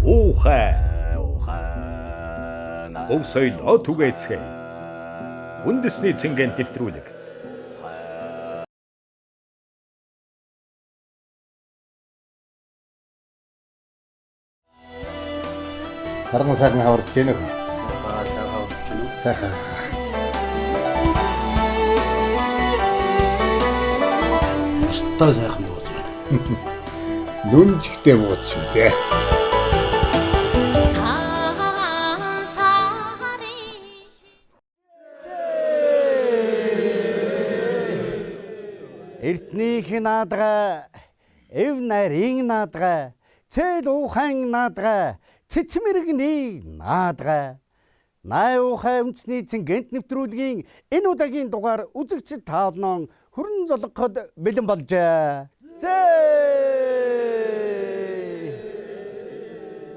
Ухай өв соёлоо түгээцгээе. Үндэсний цэнгэнд нэвтрүүлэг. Харган сайхан хаварч гэнэ хөө. Сайхан. Өстой сайхан бууж байна. Нүнжигтэй бууж шүү дээ. Эртнийх наадгаа, эв нарийн наадгаа, цэл ухаан наадгаа, цэцмэрэгний наадгаа. Най ухаан үндэсний цэнгэнд нэвтрүүлгийн энэ удаагийн дугаар үзэгчид таалнон хүрэн золгоход бэлэн болжээ.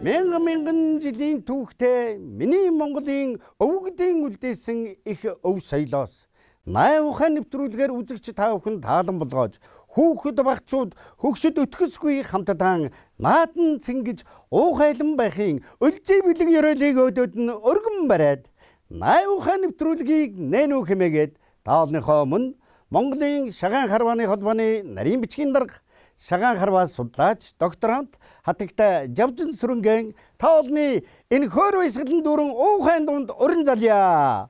Мянган жилийн түүхтэй миний Монголын өвгдийн үлдээсэн их өв соёлоос най ухаан нэвтрүүлгээр үзэгч та бүхэн таалан болгоож хүүхэд багцууд хөгшөд өтгөсгүй хамтдаа наадан цэнгэж уухайлан байхын өлзий бэлэг ёроолыг өдөөд нь өргөн бариад най ухаан нэвтрүүлгийг нэнүү хэмээгээд таалныхоо мөн Монголын шагаан харвааны холбооны нарийн бичгийн дарга шагаан харваа судлаач докторант хатагтай Жавжин Сүрэнгийн таалны энэ хөөр баясгалан дүүрэн уухайн дунд уран залъя.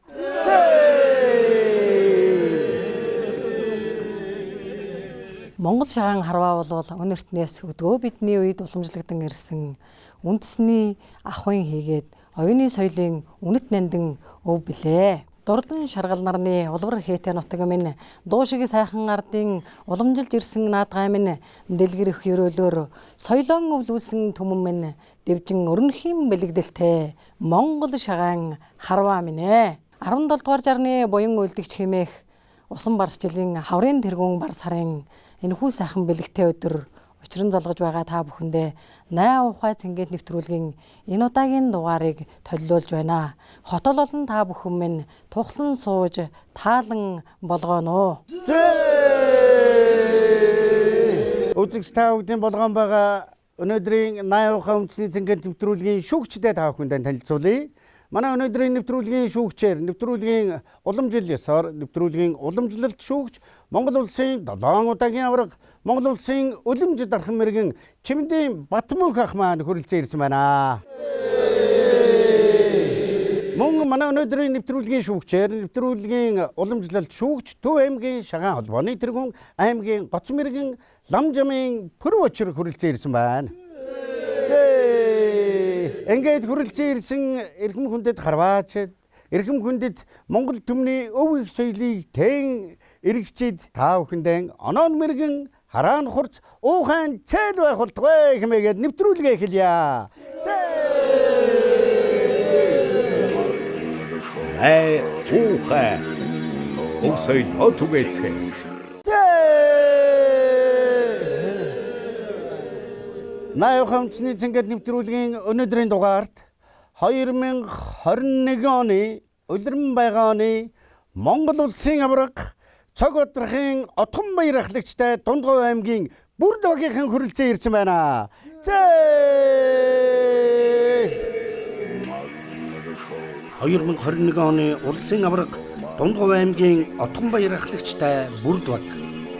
Монгол шагаан харваа бол өнөртнээс өдгөө бидний үед уламжлагдсан ирсэн үндэсний ахуйн хийгээд оюуны соёлын үнэт нандин өв билээ. Дурдан шаргал нарны улбар хээтэй нутаг минь дуу шиг сайхан ардын уламжилж ирсэн наадгай минь дэлгэрэх ёроолоор соёлон өвлүүлсэн түмэн минь дэвжин өрнөхийн бэлэгдэлтэй Монгол шагаан харваа минь 17 дугаар жарны буян үлдэгч хэмээх усан барс жилийн хаврын тэргүүн бар сарын энэхүү сайхан бэлэгтэй өдөр учран золгож байгаа та бүхэндээ най ухай цэнгэнд нэвтрүүлгийн энэ удаагийн дугаарыг төлөөлж байна. Хотол олон та бүхэн минь тухлан сууж таалан болгоно. Үзэгч та бүхэн болгоон байгаа өнөөдрийн най ухай үндэсний цэнгэнд нэвтрүүлгийн шүүгчдээ та бүхэндээ танилцуулъя. Манай өнөөдрийн нэвтрүүлгийн шүүгчээр нэвтрүүлгийн уламжил ёсоор нэвтрүүлгийн уламжлалт шүүгч Монгол улсын 7 удаагийн аварга Монгол улсын үлэмж дархан мэргэн Чимдийн Батмөнх ах маань хүрэлцэн ирсэн байна. Мөн манай өнөөдрийн нэвтрүүлгийн шүүгчээр нэвтрүүлгийн уламжлалт шүүгч Төв аймгийн шагаан холбооны тэргүүн аймгийн гоц мэргэн Ламжамын Пүрэв очир хүрэлцэн ирсэн байна. Ингээд хүрэлцэн ирсэн эрхэм хүндэт харваачид, эрхэм хүндэт Монгол түмний өв их соёлыг тэн эргэчид та бүхэндээ оноон мэргэн хараан хурц уухайн цээл байх болтугай хэмээгээд нэвтрүүлгээ эхэлье. Ухай өв соёлоо түгээцгээе. Най ухаан үндэсний цэнгэнд нэвтрүүлгийн өнөөдрийн дугаарт 2021 оны улиран байгаа оны Монгол улсын аварга цог одрахын Отгон баяр ахлагчтай Дундгов аймгийн Бүрд багийнхан хүрэлцэн ирсэн байна. 2021 оны улсын аварга Дундгов аймгийн Отгон баяр ахлагчтай Бүрд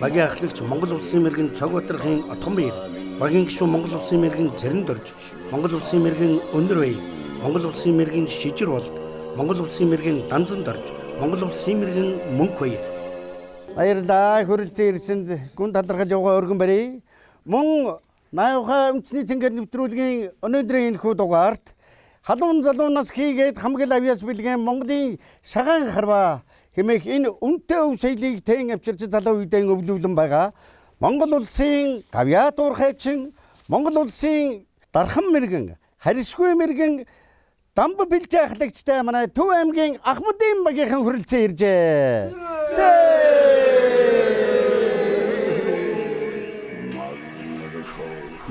багийн ахлагч Монгол улсын мэргэн цог одрахын Отгон баяр багийн гишүүн Монгол улсын мэргэн Цэрэн Дорж, Монгол улсын мэргэн Өнөр бай, Монгол улсын мэргэн Шижир болд, Монгол улсын мэргэн Данзан Дорж, Монгол улсын мэргэн Мөнх бай. Баярлалаа хүрэлцэн ирсэнд гүн талархал явгаа өргөн барья. Мөн най ухаан үндэсний цэнгэнд нэвтрүүлгийн өнөөдрийн энэхүү дугаарт халуун залуунаас хийгээд хамгал авьяас бэлгэн Монголын шагаан харва хэмээх энэ үнэтэй өв соёлыг тэн авчирч залуу үедээ өвлүүлэн байгаа. Монгол улсын гавьяа дуурхайчин, Монгол улсын дархан мэргэн, харьшгүй мэргэн дамб бэлжээ ахлагчтай манай Төв аймгийн Ахмадын багийнхан хүрэлцэн иржээ.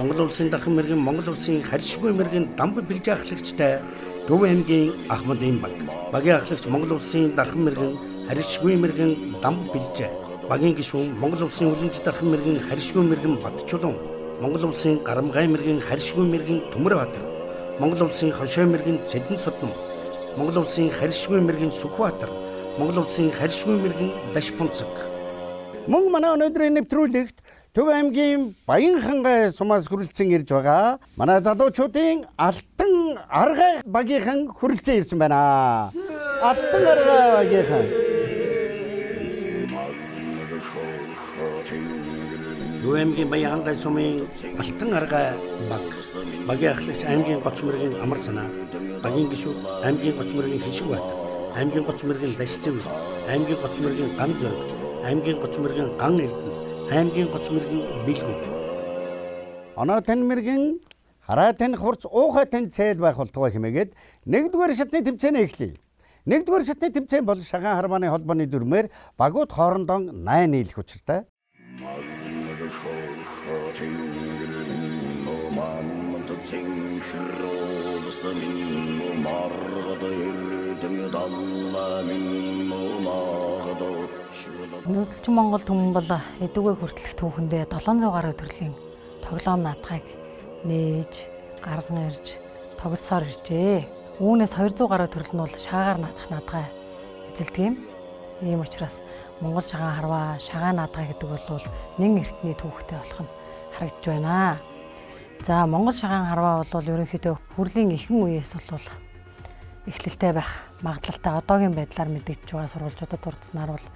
Монгол улсын дархан мэргэн, Монгол улсын харьшгүй мэргэн дамб бэлжээ ахлагчтай Төв аймгийн Ахмадын баг. Багийн ахлагч Монгол улсын дархан мэргэн, харьшгүй мэргэн дамб бэлжээ. Багийн гишүүн Монгол улсын үлэмж дархан мэргэн, харьшгүй мэргэн Батчулуун, Монгол улсын Гарамгай мэргэн, харьшгүй мэргэн Төмөрбаатар, Монгол улсын Хошой мэргэн Цэдэн Содном, Монгол улсын харьшгүй мэргэн Сүхбаатар, Монгол улсын харьшгүй мэргэн Дашпунцаг. Мөн манай өнөөдрийн нэвтрүүлэгт Төв аймгийн Баянхангай сумаас хүрэлцэн ирж байгаа. Манай залуучуудын Алтан аргай багийнхан хүрэлцэн ирсэн байна. Алтан аргай багийнхан. Төв аймгийн Баянхангай сумын Алтан аргай баг. Багийн ахлагч аймгийн гоц мэргийн Амар Цанаа, багийн гишүүд аймгийн гоц мэргийн Хишгбаатар, аймгийн гоц мэргийн Дашцэв, аймгийн гоц мэргийн Ган Зориг, аймгийн гоц мэргийн Ган Эрдэнэ, аймгийн гоц мэргийн Бэлгүн. Оноо тань мэргийн хараа тань хурц уухай тань цээл байх болтугай хэмээгээд нэгдүгээр шатны тэмцээнээ эхлэе. Нэгдүгээр шатны тэмцээн бол шагаан хармааны холбооны дүрмээр багууд хоорондоо 8 нийлэх учиртай. Нүүдэлчин Монгол түмэн бол эдүгээ хүртэлх түүхэндээ 700 гаруй төрлийн тоглоом наадхыг нээж, гарган ирж, тогтсоор иржээ. Үүнээс 200 гаруй төрөл нь бол шаагаар наадах наадхай эзэлдэг юм. Ийм учраас Монгол шагаан харваа, шагаан наадхай гэдэг бол нэн эртний түүхтэй болох нь харагдж байна. За Монгол шагаан харваа бол ерөнхийдөө хүрлийн ихэнх үеэс бол эхлэлтэй байх магадлалтай одоогийн байдлаар мэдэгдэж байгаа сурвалжуудад дурдсанаар бол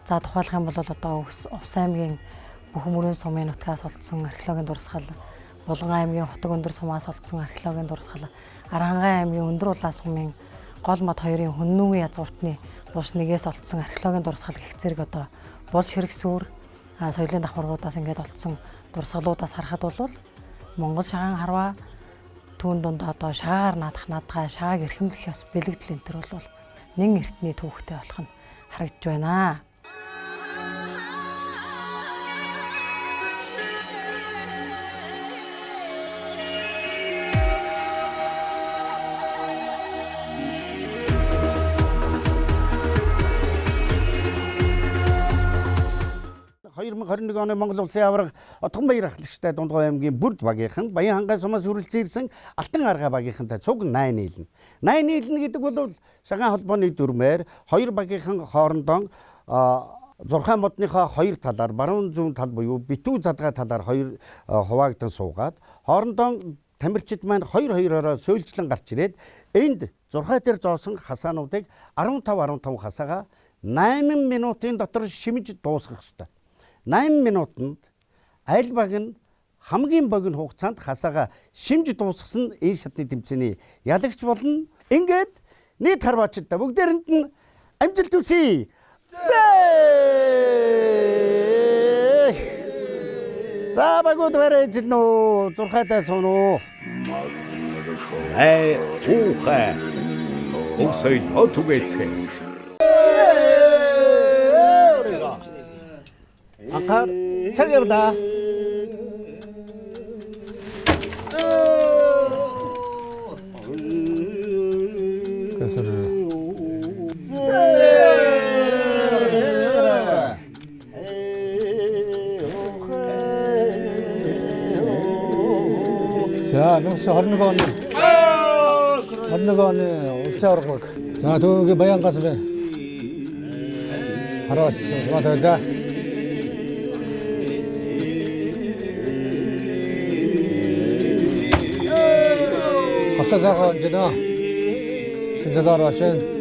за тухайлах юм бол одоо Увс аймгийн Бүхэн мөрийн сумын нутгаас олдсон археологийн дурсгал, Булган аймгийн Хотог өндөр сумаас олдсон археологийн дурсгал, Аранхай аймгийн Өндөр улаан сумын Гол мод хоёрын Хүннүүгийн язгууртны булш нэгээс олдсон археологийн дурсгал гэх зэрэг одоо булш хэрэгсүүр соёлын давхаргуудаас ингээд олдсон дурсгалуудаас харахад бол Монгол шагаан харваа түүн дунд одоо шаагаар наадах наадхай, шагааг эрхэмлэх ёс бэлэгдэл энэ төр бол нэн эртний түүхтэй болох нь харагдж байна. оны Монгол улсын аварга Отгонбаяр ахлагчтай Дундгой аймгийн Бүрд багийнхан Баянхангай сумаас хүрэлцэн ирсэн Алтан аргай багийнхантай цуг 8 нийлнэ. 8 нийлнэ гэдэг бол шагаан холбооны дүрмээр хоёр багийнхан хоорондоо 6 модныхоо хоёр талаар баруун зүүн тал буюу битүү задгай талаар хоёр хуваагдсан суугаад хоорондоо тамирчид маань хоёроо сөйлжлэн гарч ирээд энд 6 дээр зоосон хасаануудыг 15 хасаага 8 минутын дотор шимж дуусгах ёстой. 8 минутанд аль баг нь хамгийн богино хугацаанд хасаага шимж дуусгасан энэ шатны тэмцээний ялагч болно. Ингээд нийт харваачдаа бүгдээрэнд нь амжилт хүсье. За багууд барайж нөө 6-тай суунуу. Ухаа. Өсөй хотугэцээ. Акаар цаг явда. 자, 명수 허르너건 옥사오르고 자, 저기 바양 가슴에 하러 왔어. 고맙다. 박사사가 언제나 신사다로 하신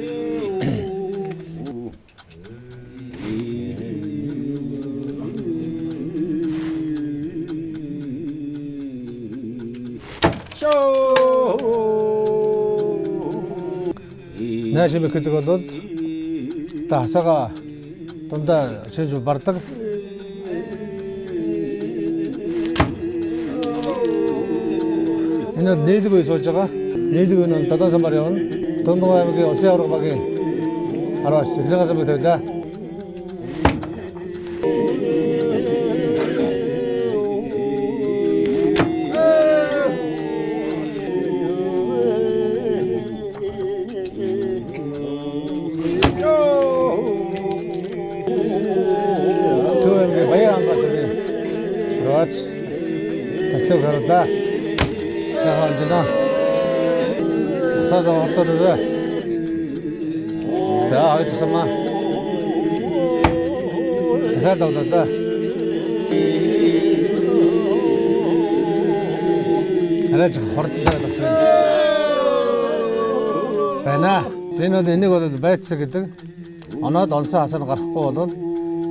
Наашимэг гэдэг бол та хасаага дундаа шиж бардаг. Энэ бол нийлгүй сууж байгаа. Нийлгүй нь Дадан самбар явна. Дундгой аймгийн Улсын аварга багийн 10-аас Эхлэн самбыг тавилаа. Баян ангасны роц тасаг гарда сайхан жина асаажаа хортоо за хоёрсамаа дахиад авлаа хараач хортоо тагшаа байна энэ бол энийг бол байцсаг гэдэг оноод онсон хасаа гарахгүй бол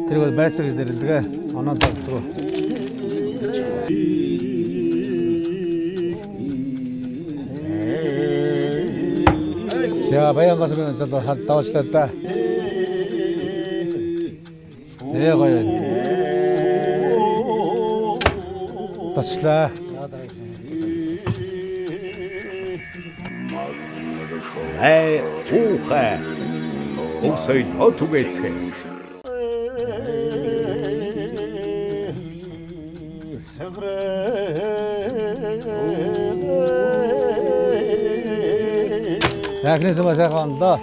тэр бол байцаг гэж нэрлэдэг. Оноод зардаг. За баян гасны зал давчлаа да. Гоё. Тачлаа. Ухаа. Өсөй отүгэцээ. Захнээс сайхан да.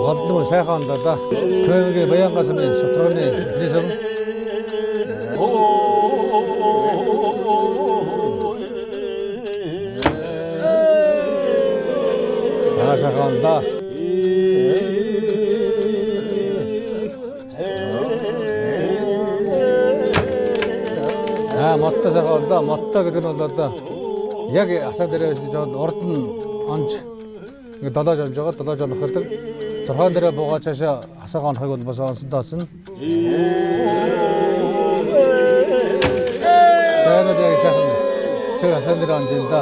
Голдмоо сайхан да. Төвөгийн баян гасны сотрооны эхнээсээ сайхан да. Мотто сайхан да. Мотто гэдэг нь бол одоо яг асаа дээрээс жоод урд нь онж ингээд 7 жамж байгаа 7 жам нөхөрдөг. 6 дээрээ буугаа цаашаа асаага онохыг бол бас онсондоо оцсон. цаанаа яг сайхан цэг асаа дээр онж энэ да.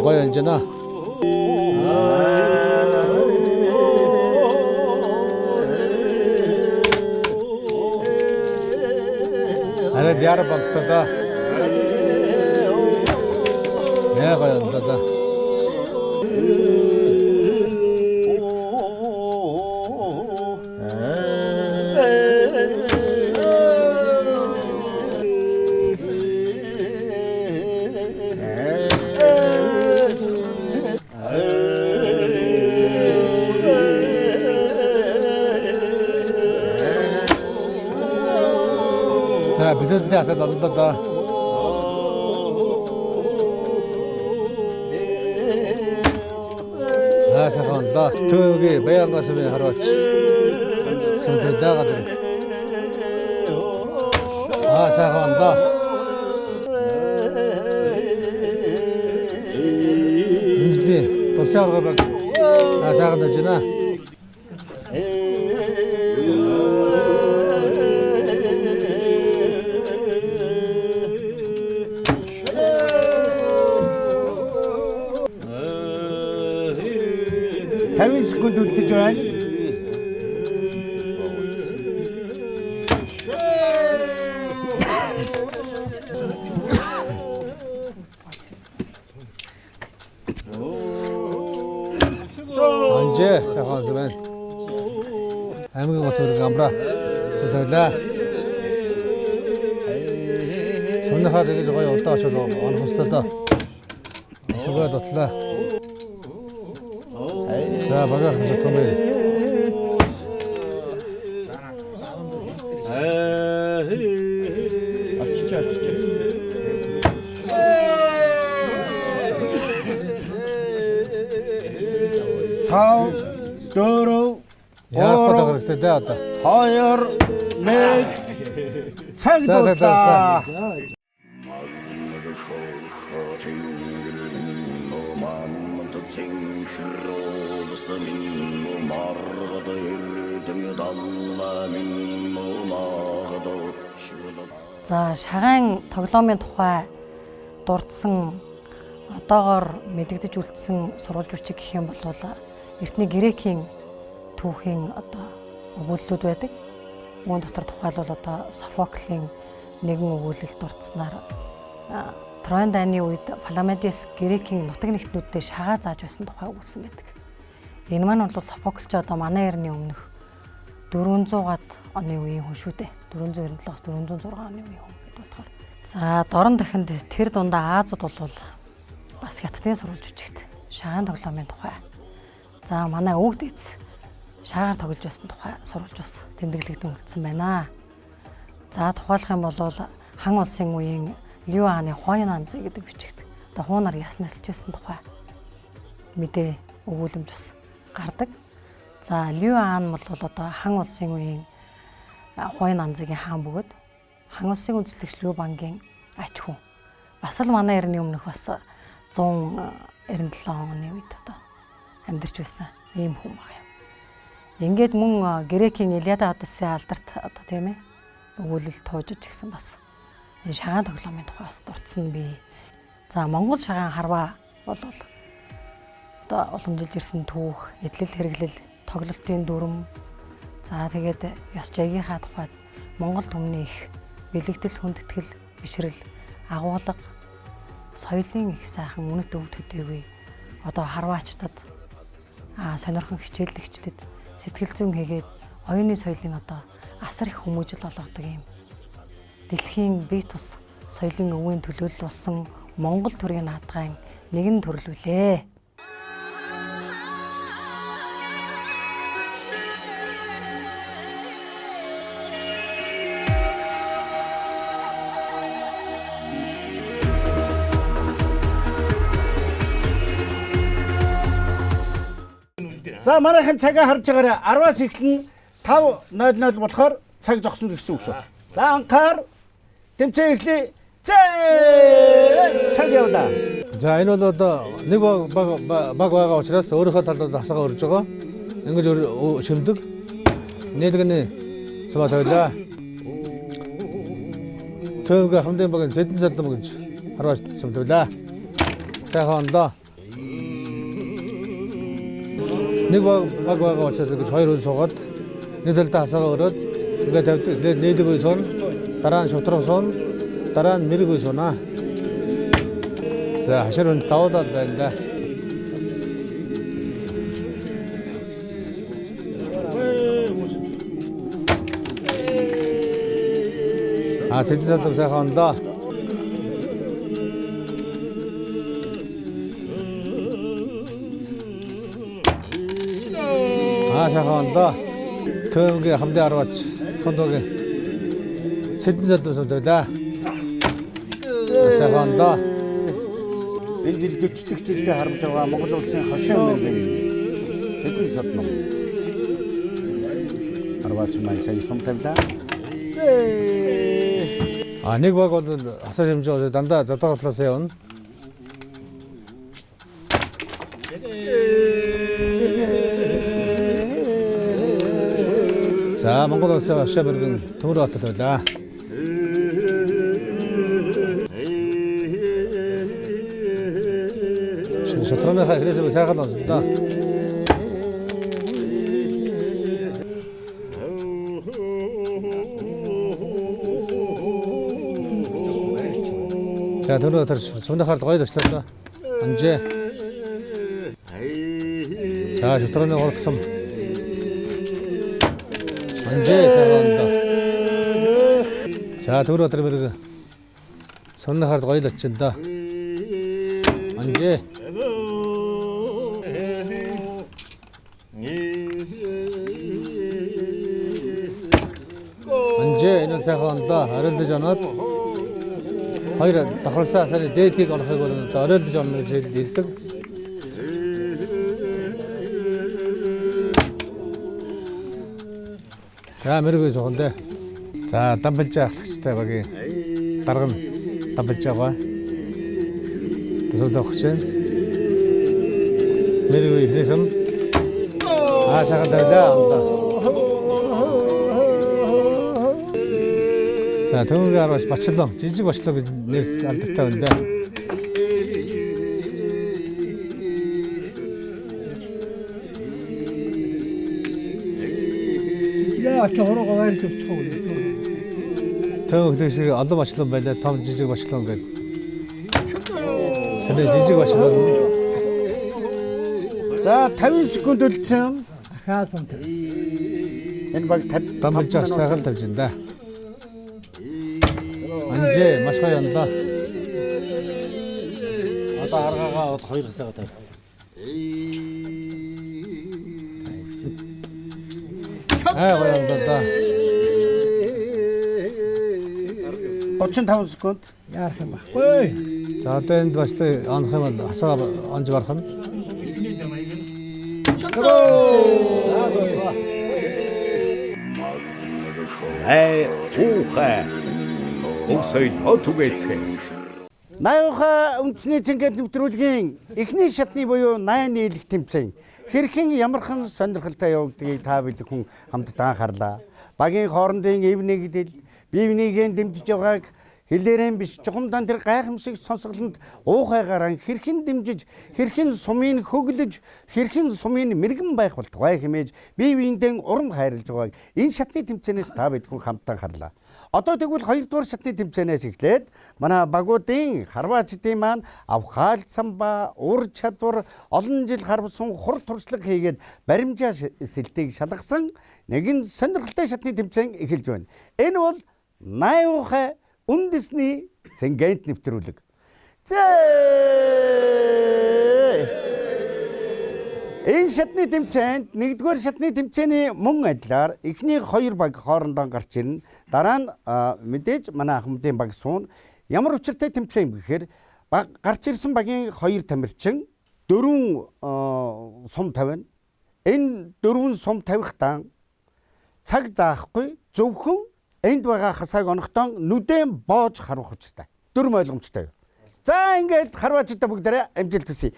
гоё онжина. Арай яар болтой да. гоё онлоо да. 자, 비둘기 아서 넣는다. 아, 잠깐만. 저기 매양 가슴에 하루 아침 손들 나가지고. 아, 잠깐만. 민지, 또 시작을 가봐. 아, 잠깐만 지나. Тавин секунд үлдэж байна. 언제 시작하면 아무리 것으로 감라 소설라 손나가 되게 저거 어디다 하셔도 어느 호스트다 수고가 뒀다 자 바가서 토메 Тав, дөрөв, яах вэ гэдэг да одоо 2, 1 цаг За, дуслаа. За шагаан тоглоомын тухай дурдсан одоогоор мэдэгдэж үлдсэн сурвалж бичиг гэх юм бол эртний грекийн түүхийн одоо өгүүлэлүүд байдаг. Үүн дотор тухайлбал одоо Софоклийн нэгэн өгүүлэлд дурдсанаар Троян дайны үед Паламадис грекийн нутаг нэгтнүүдэд шагаа зааж байсан тухай өгүүлсэн байдаг. Энэ маань бол Софокл ч одоо манай эртний өмнөх 400-аад оны үеийн хүн шүү дээ. 497-аас 406 оны үеийн хүн гэдэг бодохоор. За дорн дахинд тэр дундаа Азад бол бас хятадын сурвалж бичигт шагаан тоглоомын тухай. За манай өвөг дээдс шаагаар тоглож байсан тухай сурвалж бас тэмдэглэгдэн үлдсэн байна. За тухайлах юм бол хан улсын үеийн Лю ааны Хойн анзы гэдэг бичигт одоо хуунаар яснэлж байсан тухай мэдээ өгүүлэмж бас гардаг. За Лю аан бол одоо хан улсын үеийн Хойн анзыгийн хаан бөгөөд хан улсын үндэслэгч Лю бангийн ач хүн. Бас л манай эртний өмнөх бас 197 оны үед одоо амьдарч байсан ийм хүн байна. Ингээд мөн грекийн Илиада Одиссей алдарт одоо тийм ээ өгүүлэл туужж гисэн бас энэ шагаан тоглоомын тухай бас дурдсан би. За Монгол шагаан харваа бол одоо уламжилж ирсэн түүх, эдлэл хэрэглэл, тоглолтын дүрм. За тэгээд ёс жагийнхаа тухайд Монгол түмний их бэлэгдэл, хүндэтгэл, бишрэл, агуулга, соёлын их сайхан үнэт өв төдийгүй одоо харваачдад сонирхон хичээллэгчдэд сэтгэл зүйн хийгээд оюуны соёлын одоо асар их хүмүүжил болгодог юм. Дэлхийн бие тус соёлын өвийн төлөөлөл болсон Монгол төрийн наадгайн нэгэн төрлөлээ. За манайхан цагаа харж байгаарай. 10-аас эхлэн 5:00 болохоор цаг зогсно гэсэн үг шүү. За анхаар тэмцээн эхлэе. Цаг явлаа. За энэ бол одоо нэг баг байгаа учраас өөрийнхөө талд хасгаа өрж байгаа. Ингэж шимдэг. Нээлгэн сумаа тавилаа. Төвгө хамдын баг зэдэн залдам гэж харваач сумдуулаа. Сайхан онлоо. Нэг баг байгаа учраас ингэж хоёр хүн суугаад нэг талдаа хасгаа өрөөд ингээд тавьдаг. Тэгээд нээлэг үе суун, дараа нь шутрах суун, дараа нь мэрэг үе суунаа. За хашир хүн тавуулаад байна да. Зэдэн залдам сайхан онлоо. Сайхан онлоо. Төвгийн хамдын арваач хондогийн зэдэн залдам сумдуулаа. Сайхан онлоо. Энэ жил 40 дэх жилдээ харамж байгаа Монгол улсын хошин мэргийн зэдэн залдам. Арваач маань сайн сум тавилаа. Нэг баг бол асар хэмжээ дандаа задааглаасаа явна. За Монгол улсын хошин мэргийн төмөр болтол байлаа. Шатрааныхаа хэрэгсээ сайхан онсон да. За түрүү тэр сумнахаар гоё дэвшлээ. Анжээ. За шатраны урагсам. Анжээ сайгаанда. За түрүү тэр мэрэг сумнахаар гоё лачсан да. Анжээ. Анжээ энэ сайгаанда арилдаж оноод хоёр давхарсан сарын дээдийг орохыг бол орой-л жон гэж хэлдэг. За мэрэг суухан дээ. За дамбилжаа ахлагчтай багийн дарга нь дамбилж байгаа. Тэсүүд авах чинь. Мэргүй хэлсэн. Сайхан тавилаа. За түүнгээ харуулж Бачлон, жижиг Бачлон гэж нэр алдартай байна да. Төвөглөө шиг олон Бачлон байлаа, том жижиг Бачлон гэдэг. Тэр жижиг Бачлон. За 50 секунд үлдсэн. Хаасан. Энэ баг дамбилж сайхан тавьж байна да. Анжээ маш гоё юм да. Одоо аргаагаа бол 2 хасаага тавь. 35 секунд. Яах юм баггүй. За одоо энд бас онох юм бол хасаа онж барах нь. Ухаа. Өсөйдөө түгээцгээ. Найуха үндэсний цэнгээд нэвтрүүлгийн эхний шатны буюу 8 нийлэх тэмцээн хэрхэн ямархан сонирхолтой явагдгийг та бид хүн хамтдаа анхаарлаа. Багийн хоорондын эв нэгдэл бие бинийгээ дэмжиж байгааг хэлээрэн биш чухамдан тэр гайхамшиг сонсголонд уухайгаар хэрхэн дэмжиж хэрхэн сумын хөглөж хэрхэн сумын мэрэгэн байх болтугай хэмээж бие биендээ урам хайрлаж байгааг энэ шатны тэмцээнээс та бид хүн хамтдаа анхаарлаа. Одоо тэгвэл 2 дугаар шатны тэмцээнээс эхлээд манай багуудын харваачдын маань авхаал самба, ур чадвар, олон жил харвсан хур туршлага хийгээд баримжаа сэлтийг шалгасан нэгэн сонирхолтой шатны тэмцээн эхэлж байна. Энэ бол Найуха үндэсний цэнгээд нэвтрүүлэг. Энэ шатны тэмцээнд 1-р шатны тэмцээний мөн адилаар эхний 2 баг хоорондоо гарч ирнэ. Дараа нь мэдээж манай ахмадын баг суун ямар учиртай тэмцээн гэхээр гарч ирсэн багийн 2 тамирчин 4 сум тавина. Энэ 4 сум тавихдаа цаг заахгүй зөвхөн энд байгаа хасааг онохдоо нүдэн боож харуулах хэрэгтэй. 4 ойлгомжтой. За ингээд харваачдаа бүгдээрээ амжилт хүсье.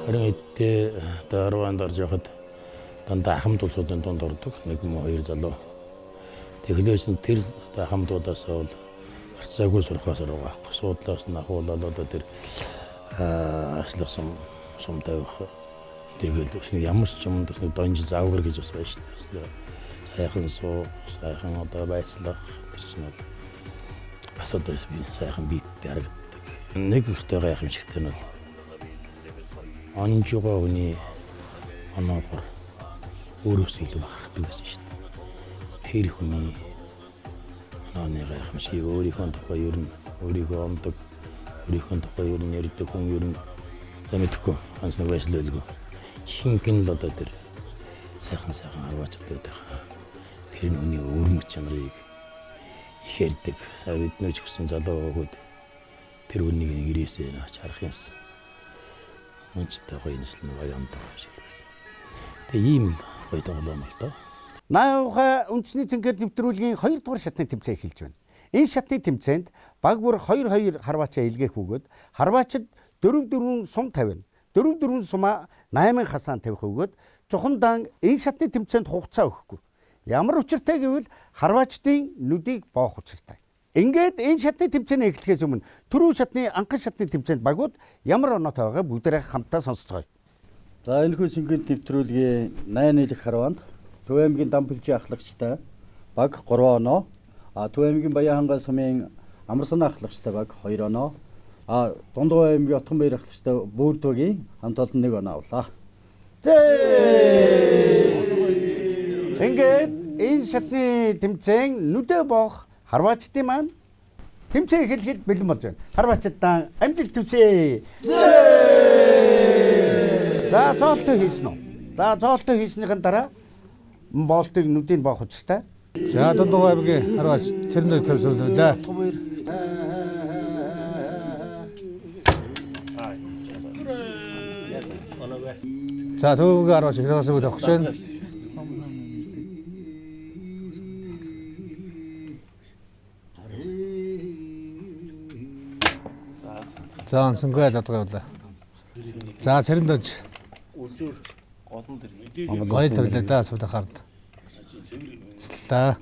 Харин эдгээр дарванд орж явахад дандаа хамт улсуудын дунд ордог 1-2 залуу. Тэглээс нь тэр хамтуудаас бол гарцаагүй сурхаас руугаа суудлаас нь ахуулаад одоо тэр ажилласан сум тавих тэгэл ямар ч юм нэг донж заавар гэж бас байна шүү дээ. Сайхан суу, сайхан одоо байцлах тэр чинь бол бас одоо би сайхан биеттэй харагддаг. Нэг ихтэй гайхамшигтай нь бол онжгоо хүний оноогоор өөрөөс илүү харагддаг байсан шүү дээ. Тэр хүний оноаны гайхамшиг өөрийнхөө тухай ер нь өөрийгөө ондог, өөрийнхөө тухай ер нь ярьдаг хүн ер нь мэдхгүй анс нэг байшил байлгүй. Шингэн л одоо тэр сайхан харваачдаг байх. Тэр хүний өрмөц чанарыг их ярьдаг. Сая биднээс өгсөн залуу хүүд тэр үнийг ирээсээ наач харах юмсан. Мөнчтэй гоё нэслэн гоё ондог шиг байсан. Тэгээ ийм л гоё тоглоом л доо. Найуха үндэсний цэнгээр нэвтрүүлгийн 2 дугаар шатны тэмцээн эхэлж байна. Энэ шатны тэмцээнд баг бүр 2-2 харваачаа илгээх бөгөөд харваачид 4-4 сум тавина. 4-4 сумаа 8 хасаан тавих өгөөд чухамдан энэ шатны тэмцээнд хугацаа өгөхгүй. Ямар учиртай гэвэл харваачдын нүдийг боох учиртай. Ингээд энэ шатны тэмцээнээ эхлэхээс өмнө түрүү шатны анхан шатны тэмцээнд багууд ямар оноотой байгаа бүгдээрээ хамтдаа сонсцгоё. За энэ хүү шингээд нэвтрүүлгийн 8 нийлэх харваанд Төв аймгийн дамбилжийн ахлагчтай баг 3 оноо, Төв аймгийн Баянхангай сумын Амарсан ахлагчтай баг 2 оноо, Дундгой аймгийн Отгонбаяр ахлагчтай Бөөрдөөгийн хамт олон 1 оноо авлаа. Ингээд энэ шатны тэмцээн нүдэ боох харваачдын маань тэмцээн эхлэхэд бэлэн болж байна. Харваачдаа амжилт хүсье. За цоолтой хийсэн үү? За зоолтой хийснийхэн дараа боолтыг нүдийг боох учиртай. За Дундгой аймгийн харваач цэрнээр тавьсууллаа. За төвөгийн харваач хэрэгсэг тавьж байна. За ансангүй задгавлаа. За цэрэндэж гой тавлаа да судахаард. Слаа.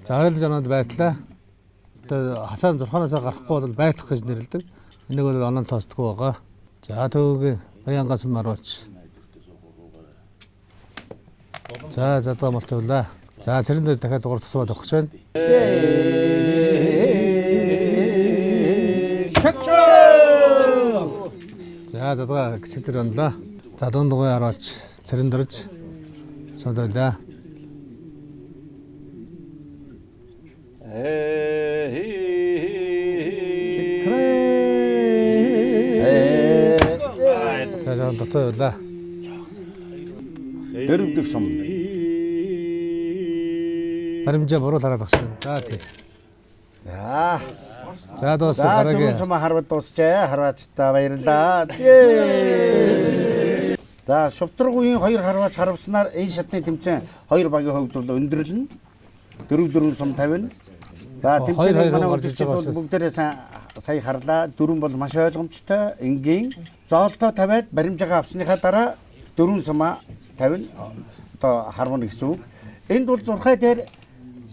За харил жанаад байтлаа. Одоо хасаан 6-наас гарахгүй бол байтлах гэж нэрлэдэг. Энийг бол онон тоостгүй байгаа. За төвөгийн Баянгаас марууч. За задгаа мал тавлаа. За цэрэндэж дахиад дугаар тусаад өгч байна. За задгаа гисэлтэр онлоо. За Дундгой хараач цэрэндэрж содолаа. За жаа дотоо явлаа. Дөрөвдөг сум. Баримжаа буруу тараад багш. За тий. За. За дуусах За дараагийн. дөрөв сум харваад дуусчээ. Харваачтай баярлалаа. За шувтрагын 2 харваач харвснаар энэ шатны тэмцээн 2 багийн хувьд бол өндөрлөн. 4 сум 50. За тэмцээний манай үзэгчид бол бүгдээрээ сая харлаа. 4 бол маш ойлгомжтой. Энгийн зоолтоо тавиад баримжаагаа авсныхаа дараа 4 сумаа 50 одоо харвна гэсэн үг. Энд бол зурхай дээр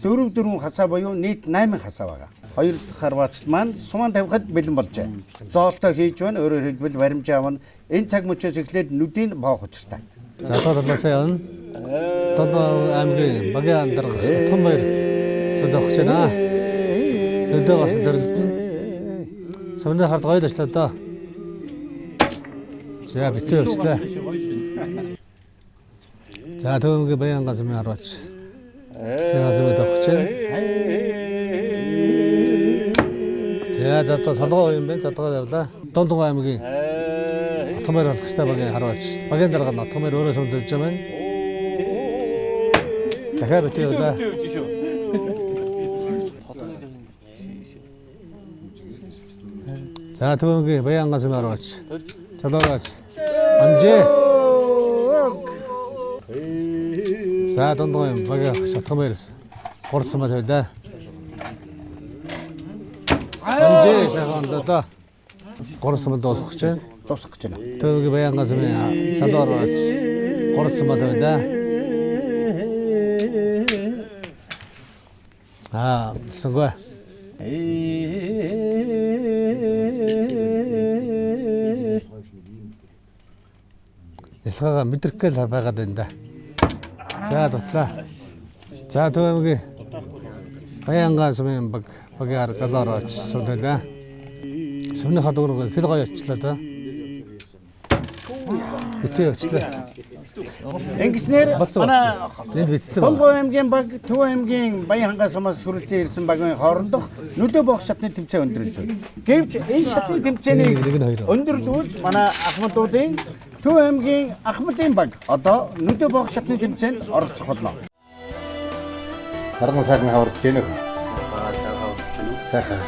4 хасаа буюу нийт 8 хасаа байгаа. 2 харваач маань сумаан тавихад бэлэн болжээ. Зоолтоо хийж байна. Өөрөөр хэлбэл баримжаа авна. Энэ цаг мөчөөс эхлээд нүдийг боох учиртай. За талаасаа явна. Дундгой аймгийн багийн андарга Утган баяр судагч байна. Өдөө бас дэрлэлтэн. Сумны хард гоё дэвшлээ доо. За битээ явчлаа. За төвөгийн Баянгаас марууч. Яасан бэ тогч. За задаа солгоо юм байна. Задгаа явлаа. Дундгой аймгийн Утган баяр алхахтай багийн харууч. Багийн дарга Утган баяр өөрөө сумд явж байна. Дахиад битээ явлаа. За төвөгийн Баянгаас марууч. Залуурач. Анжээ. За Дундгой багийн Утган баяр хурцсан байлаа. Анжээ сайхан доо. Горсон дуусах гэж байна. Дуусах гэж байна. Төвөгийн Баянгаас залуурач хурцсан байлаа. Сангой. Ялгаагаа мэдрэхгээл байгаад байна да. За дутлаа. За төвөгийн Баянгаас багийн залуурач судалаа. Сумны хадуур хэл гоё очлаа да. Битээ очлаа. Ингэснээр манай Энд битсэн. Дундгой аймгийн баг, Төв аймгийн Баянгаас сумаас хүрэлцэн ирсэн багийн хоорондох нүдэ боох шатны тэмцээн өндөрлөж байна. Гэвч энэ шатны тэмцээнийг өндөрлүүлж манай Ахмадуудын Төв аймгийн Ахмадын баг одоо нүдэ боох шатны тэмцээнд оролцох болно. Харган сайхан хаварч гэнэ хөө. Сайхан.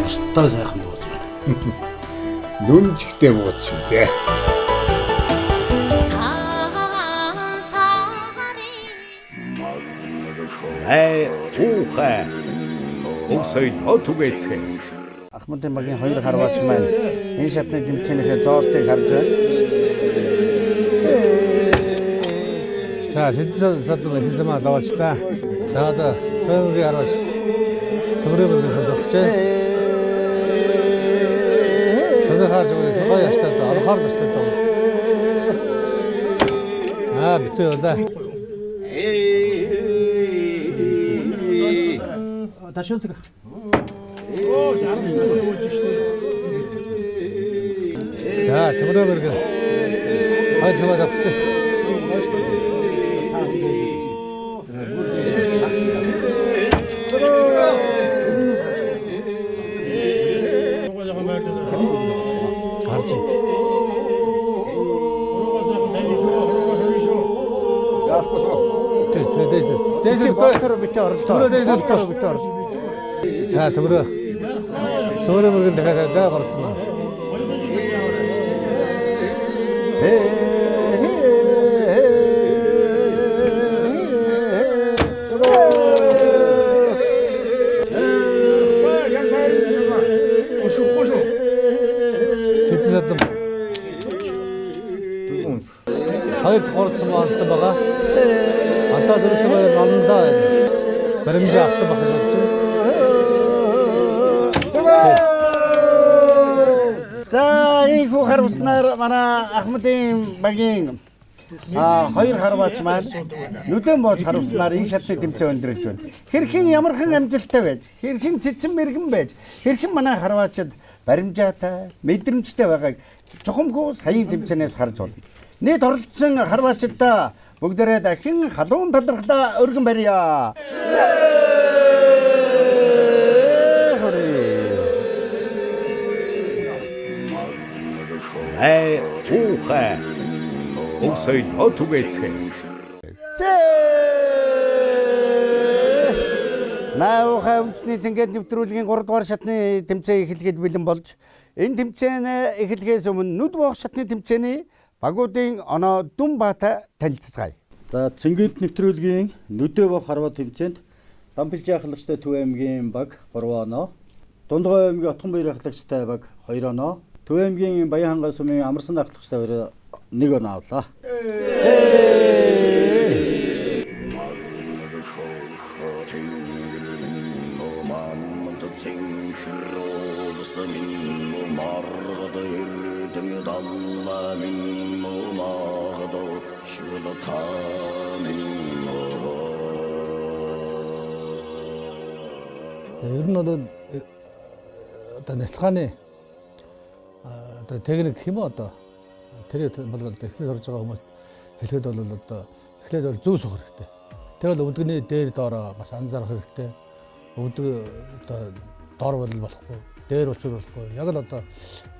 Өстой сайхан бууж байна. Нүн чихтэй бууц шүү дээ. Най ухаа. Өсөй хотугэцээ. Ахмадын багийн 2 харваач маань энэ шатны тэмцээнийхээ зоолтыг харж байна. За сэдэн садлын хэлсэмаа даваачлаа. За одоо төвөгийн харваач төмрөгийн судагч. Сөнөхарж гоё ястаа доо. Орохоор настай доо. Битээ явлаа. Ташуулдаг. За төмрөгийн хайцмаа давч. Дээш болтоор битээ орлоо. Болтоор битээ орлоо. За төмөрөө. Төмөрөө мөргөн дахиад даа гарсан байна. Хоёр гурцсан онцсон байгаа. Одоо дөрөвсөн хоёр номдоо баримжаа авсан байх гэж бодсон. За ийхүү харамснаар манай Ахмадын багийн хоёр харваач маань нүдэн бооч харамснаар энэ шатны тэмцээн өндөрлж байна. Хэрхэн ямархан амжилттай байж, хэрхэн цэцэн мэрэгэн байж, хэрхэн манай харваачид баримжаатай, мэдрэмжтэй байгааг чухамгүй саяын тэмцээнээс харж байна. Нийт оролцсон харваачдаа бүгдээрээ дахин халуун талархлаа өргөн барья. Ухаа Onsoi отугэцгээ. Наухаа үндэсний зингээд нэвтрүүлгийн 3 дугаар шатны тэмцээн эхлэхэд бэлэн болж энэ тэмцээн эхлэхээс өмнө нүд боох шатны тэмцээний багуудын оноо Дүнбаатар танилцгаая. За цэнгээд нэвтрүүлгийн нүдээ бох харваа тэмцээнд Дампилжийн ахлагчтай Төв аймгийн баг 3 оноо, Дундгой аймгийн Отгон баяр ахлагчтай баг 2 оноо, Төв аймгийн Баянхангай сумын Амарсан ахлагчтай баг 1 оноо авлаа. Ер нь бол одоо нялхааны одоо техник хэм одоо тэр бол эхлээд орж байгаа хүмүүс хэлэхэд бол одоо эхлээд бол зүүс өгөх хэрэгтэй. Тэр бол өвдгөний дээр доороо бас анзаарах хэрэгтэй. Өвдөг одоо доор болохгүй, дээр уцур болохгүй. Яг л одоо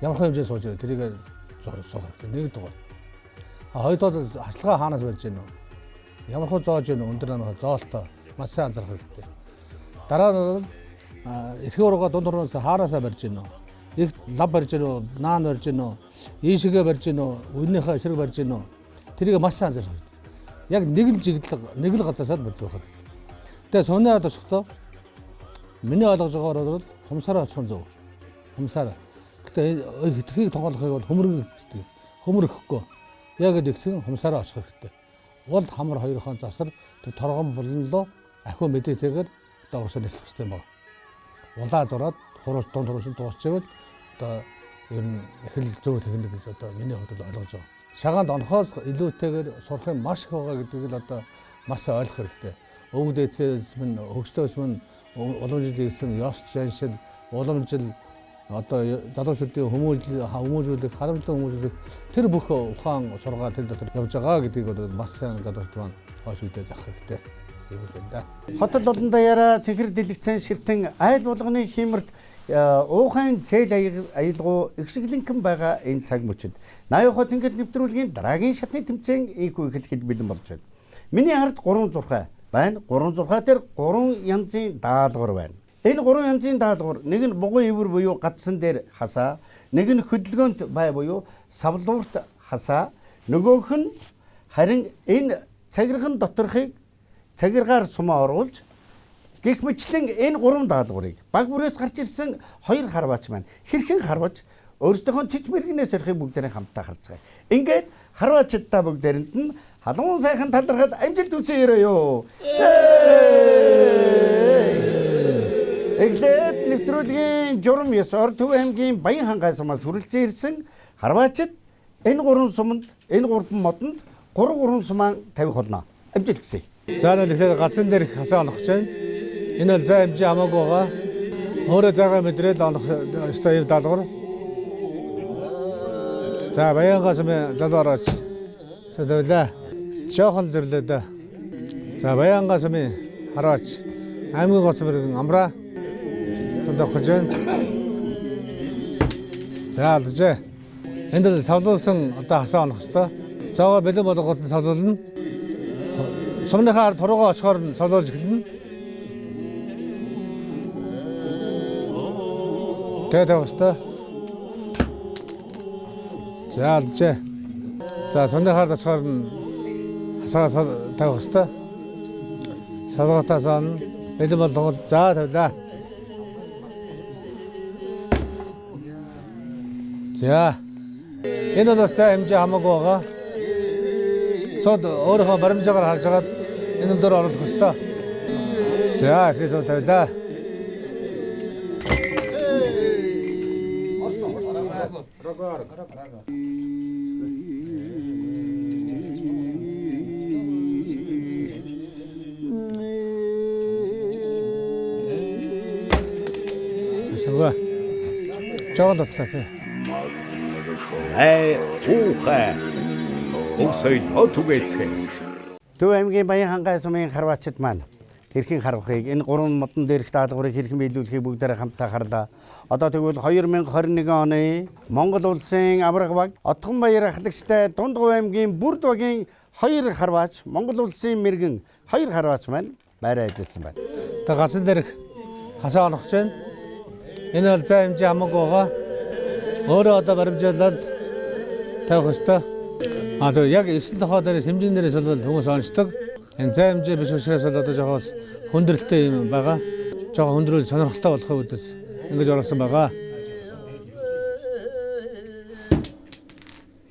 ямар хэмжээ сууж байгаа тэрийг суух хэрэгтэй. Нэг дугаар. Хоёрдугаар хаслага хаанаас барьж гэнэ үү? Ямар хөө зоож гэнэ өндөр намаа зоолтоо маш сайн анзаарах хэрэгтэй. Дараа нь эрхээ ургаа дунд хураас хаараасаа барьж гэнэ үү? Их лав барьж гэнэ үү? Наан барьж гэнэ үү? Ийшгээ барьж гэнэ үү? Үннийхээ эсрэг барьж гэнэ үү? Тэрийг маш сайн анзаарах хэрэгтэй. Яг нэг л жиглэг нэг л гадаасаад барьдаг байх. Тэгээ сууны ард очихдоо миний ойлгож байгаагаар бол хумсараа очих нь зөв. Хумсараа. Гэтэ хитрхийг тоглохыг бол хөмөрөхгүй. Яг нэгсэн хумсараа очих хэрэгтэй. Уул хамар хоёрын завсар тэр торгон боллоо ахиу мэдээтэйгээр доогоосоо нэслэх хэрэгтэй юм байна. Улаа зураад хурууч дунд хурууч дуусчихвэл одоо ер нь их л зөв техник гэж одоо миний хувьд ойлгож байгаа. Шагаанд онохоос илүүтэйгээр сурах юм маш их байгаа гэдгийг л одоо маш ойлгох хэрэгтэй. Өвөг дээдсээс мөн хөгжтөөс мөн уламжлал хийсэн ёс жаншил, уламжлал одоо залуучуудын хүмүүжүүлэх, харамтлан хүмүүжүүлэх тэр бүх ухаан сургаал тэр дотор явж байгаа гэдгийг бол маш сайн залуучууд маань хойш үедээ зах хэрэгтэй. Тийм л байна да. Хотод олон даяараа цэнхэр дэлгэцэн ширтэн айл болгоны хиймэрт уухайн цээл аялгуу ихшиглэнхэн байгаа энэ цаг мөчид 80 цэнхэр нэвтрүүлгийн дараагийн шатны тэмцээн ийхүү эхлэхэд бэлэн болж байна. Миний хард 3 зурхай байна. 3 зурхай дээр 3 янзын даалгавар байна. Энэ 3 янзын даалгавар нэг нь бугуун ивэр буюу гадсан дээр хасаа, нэг нь хөдөлгөөнт бай буюу савлуурт хасаа, нөгөөх нь харин энэ цагирхан доторхыг цагиргаар сумаа оруулж гэх мэтлэн энэ 3 даалгаврыг баг бүрээс гарч ирсэн 2 харваач маань хэрхэн харваж өөрсдийнхөө цэц мэрэгнээс орохыг бүгдээрээ хамтдаа харцгаая. Ингээд харваачдаа бүгдээрэнд нь халуун сайхан талархад амжилт хүсье ёо. Эхлээд нэвтрүүлгийн журам ёсоор Төв аймгийн Баянхангай сумаас хүрэлцэн ирсэн харваачид энэ 3 суманд энэ 3 модонд 3 сумаа тавих болно. Амжилт хүсье. За нэг ихлээр галзан дээр хасаа онох гэж байна. Энэ бол зай хэмжээ хамаагүй байгаа. Өөрөө зайгаа мэдрээд онох ёстой юм даалгавар. За Баянхангай сумын залуураач сэдвэлээ. Жоохон зөвлөө дөө. За Баянхангай сумын хараач аймгийн гоц мэрэгэн амраа сондох гэж байна. За алжээ. Энд л савлуулсан одоо хасаа онох ёстой. Цаага бэлэн болгоод савлуулна. сумныхаар туруугаа очихоор нь солиулж эхэлнэ. Тэгээд тавих хэвээр. За алжээ. За сумныхаар очихоор нь хасаа тавих хэвээр. Салгатаас нь бэлэн болгоод за тавилаа. За энэ бол цаа хэмжээ хамаагүй байгаа. Сод өөрийнхөө баримжаагаар харж хагаад энэ дөр оруулах ёстой. За ихнээс тавилаа. Шага. Жоод боллоо тий. Уухай. Өсөйдөө түгээцгээ. Төв аймгийн Баянхангай сумын харваачид маань хэрхэн харвахыг энэ 3 модон дээрх даалгаврыг хэрхэн биелүүлэхийг бүгдээрээ хамтдаа харлаа. Одоо тэгвэл 2021 оны Монгол улсын авраг баг Отгонбаяр ахлагчтай Дундгов аймгийн Бүрд багийн 2 харваач, Монгол улсын мэргэн 2 харваач маань байраа ажилласан байна. Тэг гацсан дээрх хасаа онох гэж байна. Энэ бол зай хэмжээ хамаагүй байгаа. Өөрөө одоо баримжаалал тавих ёстой. За яг 9 тохоо дээрээс хэмжээнээрээс бол хүмүүс онцдог. Энэ зай хэмжээ биш учраас бол одоо жоохон хүндрэлтэй юм байгаа. Жоохон хүндрэл сонирхолтой болох үдэс ингэж орсон байгаа.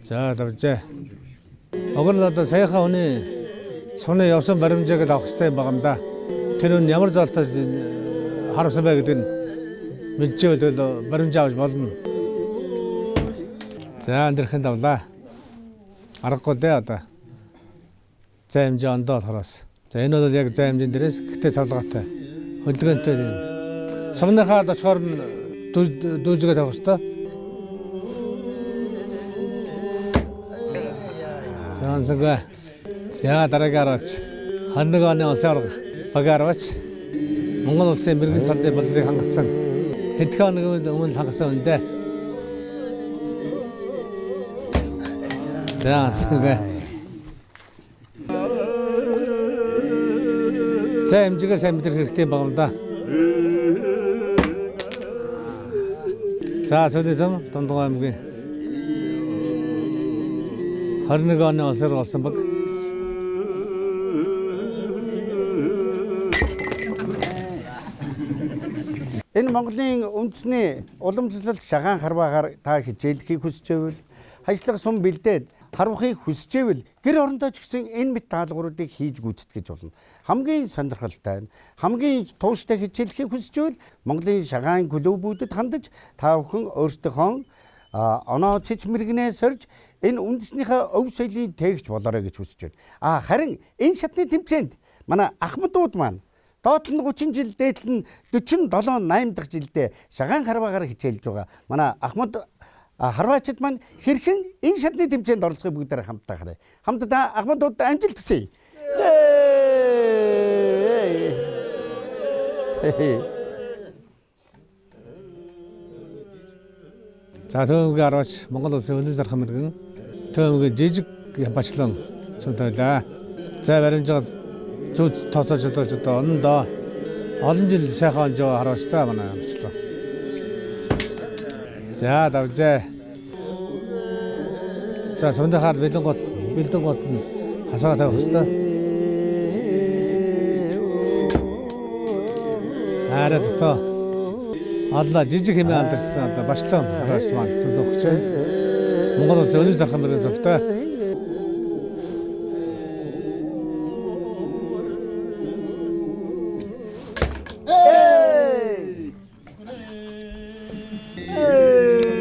За тавьжээ. Уг нь одоо саяхан хүний суны явсан баримжааг авах хэрэгтэй юм байгаа юм да. Тэр нь ямар залтаас харамсан бай гэдэг нь мэдчихвэл баримжаа авч болно. За эндэрхэн давлаа. Аргагүй дээ одоо. Зай хэмжээ ондоо болохоос. За энэ бол яг зай хэмжээнд дээрээс гэхдээ савлгаатай. Хөдөлгөөнтэй юм. Сумныхаар очихоор нь дүүжгээ тавих хэрэгтэй. За ансгаа. За дараагаар оч. 21 оны улсын авраг багаар оч. Монгол улсын мэрэгэн цалын бодлогыг хангацсан. Хэдхэн хоногийн өмнө хангасан үндэ. За ансгаа. За хэмжээгээ сайн мэдрэх хэрэгтэй юм байна да. За солисон Дундгов аймгийн 21 оны улсаар болсон баг. Энэ Монголын үндэсний уламжлалт шагаан харваагаар та хичээллэхийг хүсэж байвал ажиллах сум бэлдээд харвахыг хүсэж байвал гэр орондоо ч гэсэн энэ мэт даалгавруудыг хийж гүйцэтгэж болно. Хамгийн сонирхолтой нь хамгийн тууштай хичээллэхийг хүсэж байвал Монголын шагаан клубүүдэд хандаж та бүхэн өөрсдийнхөө оноо цэц мэрэгнээ сорж энэ үндэснийхээ өв соёлын тээгч болоорой гэж хүсэж байна. Харин энэ шатны тэмцээнд манай ахмадууд маань доотлол нь 30 жил, дээдлэл нь 47, 8 дахь жилдээ шагаан харваагаар хичээлж байгаа. Манай ахмад харваачид маань хэрхэн энэ шатны тэмцээнд оролцохыг бүгдээр хамтдаа харъя. Хамтдаа ахмадууд амжилт хүсье. За төвөмгийн арваач Монгол улсын өндөр зархан мэргэн төвөмгийн жижиг ямбачлан сунтайлаа. За баримжаал зүд тооцоож одоо ондоо олон жил сайхан онжоо харваачтай манай амжилтлаа. За давжээ. За сумдахаар бэлэн гол нь хасаа тавих хэвээр. Арад тоо. Алла жижиг хэмээн алдарсан одоо башлан хараач маань сүлөөгч. Монгол улсын өндөр зархан мэргэн золтой.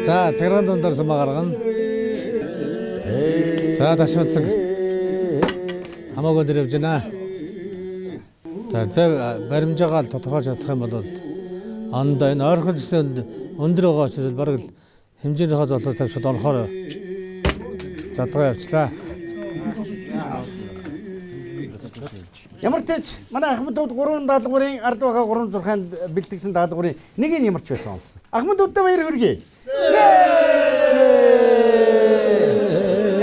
За цагаан дундаар сумаа гаргана. За ташмацсан. Хамаагүй дээр явж байна. За баримжаагаал тодорхойлж чадах юм бол ондоо энэ ойрхон зэсэнд өндөр байгаа учраас бараг хэмжээнийхээ золоо тавьсад орохоор задгаа явчлаа. Ямар ч тач манай ахмадууд 3 даалгаврын ард байгаа 3 6-нд бэлтгэсэн даалгаврын нэг нь ямар ч байсан онсон. Ахмадуудтай баяр хүргэе.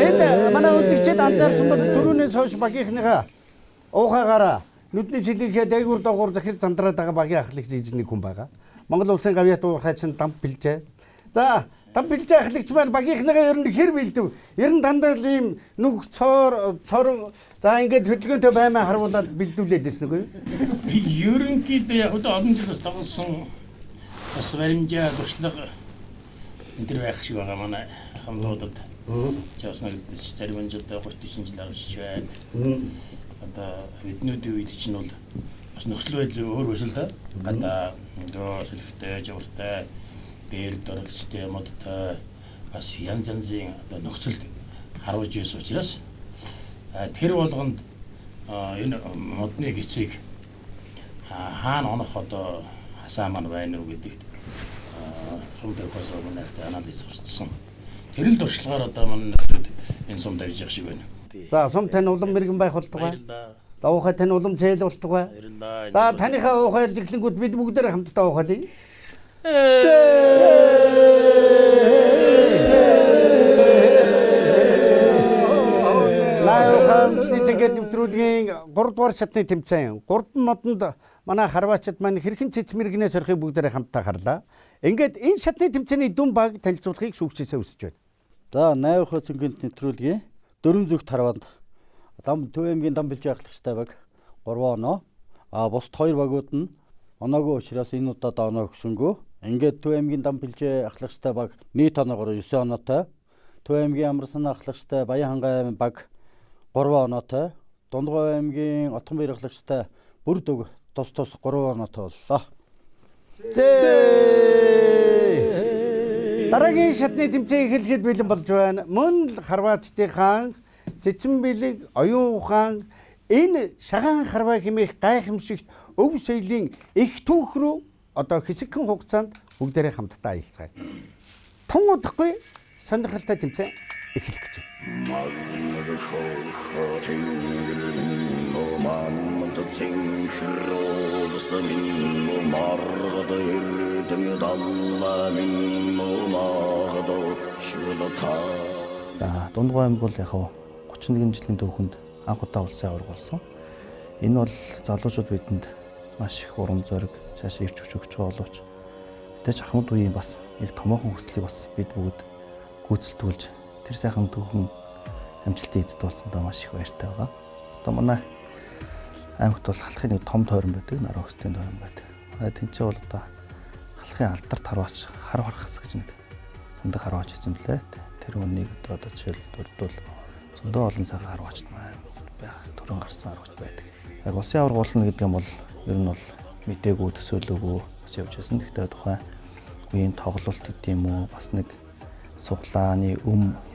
Энд манай үзэгчид анзаарсан бол түрүүнээс хойш багийнхныхаа Уухаагаараа нүдний шилэхээ дээгүүр доогуур захир зандраад байгаа багийн ахлагч гэж нэг хүн байгаа. Монгол улсын гавьяат уурхай чинь Дамп Бэлжээ. За Дамп Бэлжээ ахлагч маань багийнхныгаа ер нь хэр бэлдэв? Ер нь дандаа л ийм нүх цорон за ингээд хөдөлгөөнтэй баймаа харуулад бэлдүүлээд байсан үгүй. Ерөнхийдөө яг олон жилээс дагуулсан бас баримжаа туршлага энэ төр байх шиг байгаа манай хамтуудад. Чааснаа гэдэг зарим нь одоо 30 жил авчиж байна. Одоо биднүүдийн үед чинь бол бас нөхцөл байдал өөр байсан л да. Гадаа дөө солихтой, жавартай, дээр дөрөлцтэй модтой бас янз янзын одоо нөхцөл харуулж байсан учраас тэр болгонд энэ модны гисийг хаана онох одоо хасаа маань байна уу гэдэгт сум төвхөөс өмнө анализ сурчсан. Тэр л туршлагаар одоо манай нөхдөд энэ сум тавьж явах шиг байна. За сум тань улам мэрэгэн байх болтугай. Уухай тань улам зээл болтугай. За таныхаа уухай жиглэнгүүд бид бүгдээр хамтдаа уухайлъя. Лайвхамсны зингээд нэвтрүүлгийн 3 дугаар шатны тэмцээн 3 модонд манай харваачид маань хэрхэн цэцмэргнээ сорихыг бүгдээрээ хамтдаа харлаа. Ингээд энэ шатны тэмцээний дүн баг танилцуулахыг шүүгчээсээ хүсэж байна. За 8 цэнгийн нэвтрүүлгийн 4 зүгт харванд Төвэмгийн Дамбэлжээ ахлагчтай баг 3 оноо. Бусд 2 багууд нь оноогүй учраас энэ удаад оноо өгсөнгөө. Ингээд Төвэмгийн Дамбэлжээ ахлагчтай баг нийт оноогоор 9 оноотой. Төвэмгийн Амарсан ахлагчтай Баянхангай баг 3 оноотой. Дундгой аймгийн Отгонбаяр ахлагчтай бүр дөг тус 3 оноотой боллоо. Дараагийн шатны тэмцээн эхлэхэд бэлэн болж байна. Мөн л харваачдын хаан Цэцэн бэлэг, оюун ухаан энэ шагаан харваа хэмээх гайхамшигт өв соёлын их түүх рүү одоо хэсэгхэн хугацаанд бүгдээрээ хамтдаа аялцгаая. Тун удахгүй сонирхолтой тэмцээн эхлэх гэж байна. За Дундгой аймаг бол яг 31 жилийн түүхэнд анх удаа улсын аварга болсон. Энэ бол залуучууд бидэнд маш их урам зориг цаашаа ирч өгч байгаа боловч тэгж ахмад үеийн бас нэг томоохон хүслийг бас бид бүгд гүйцэлдүүлж тэр сайхан түүхэн амжилтыг эзэд болсондоо маш их баяртай байгаа. Одоо манай аймагт бол халахын нэг том тойрон байдаг, нараа хөстийн тойрон байдаг. Тэнцээ бол одоо халахын алдарт харваач хар хархас гэж нэг өндөр харваач байсан билээ. Тэр үнийг одоо жишээлбэл зөндөө олон цагаан харваачд маань төрөн гарсан харваач байдаг. Яг улсын аварга болно гэдэг юм бол ер нь бол мдээгүй төсөөлөөгүй бас явж байсан. Гэхдээ тухайн үеийн тоглолт гэдэг юм уу бас нэг суглааны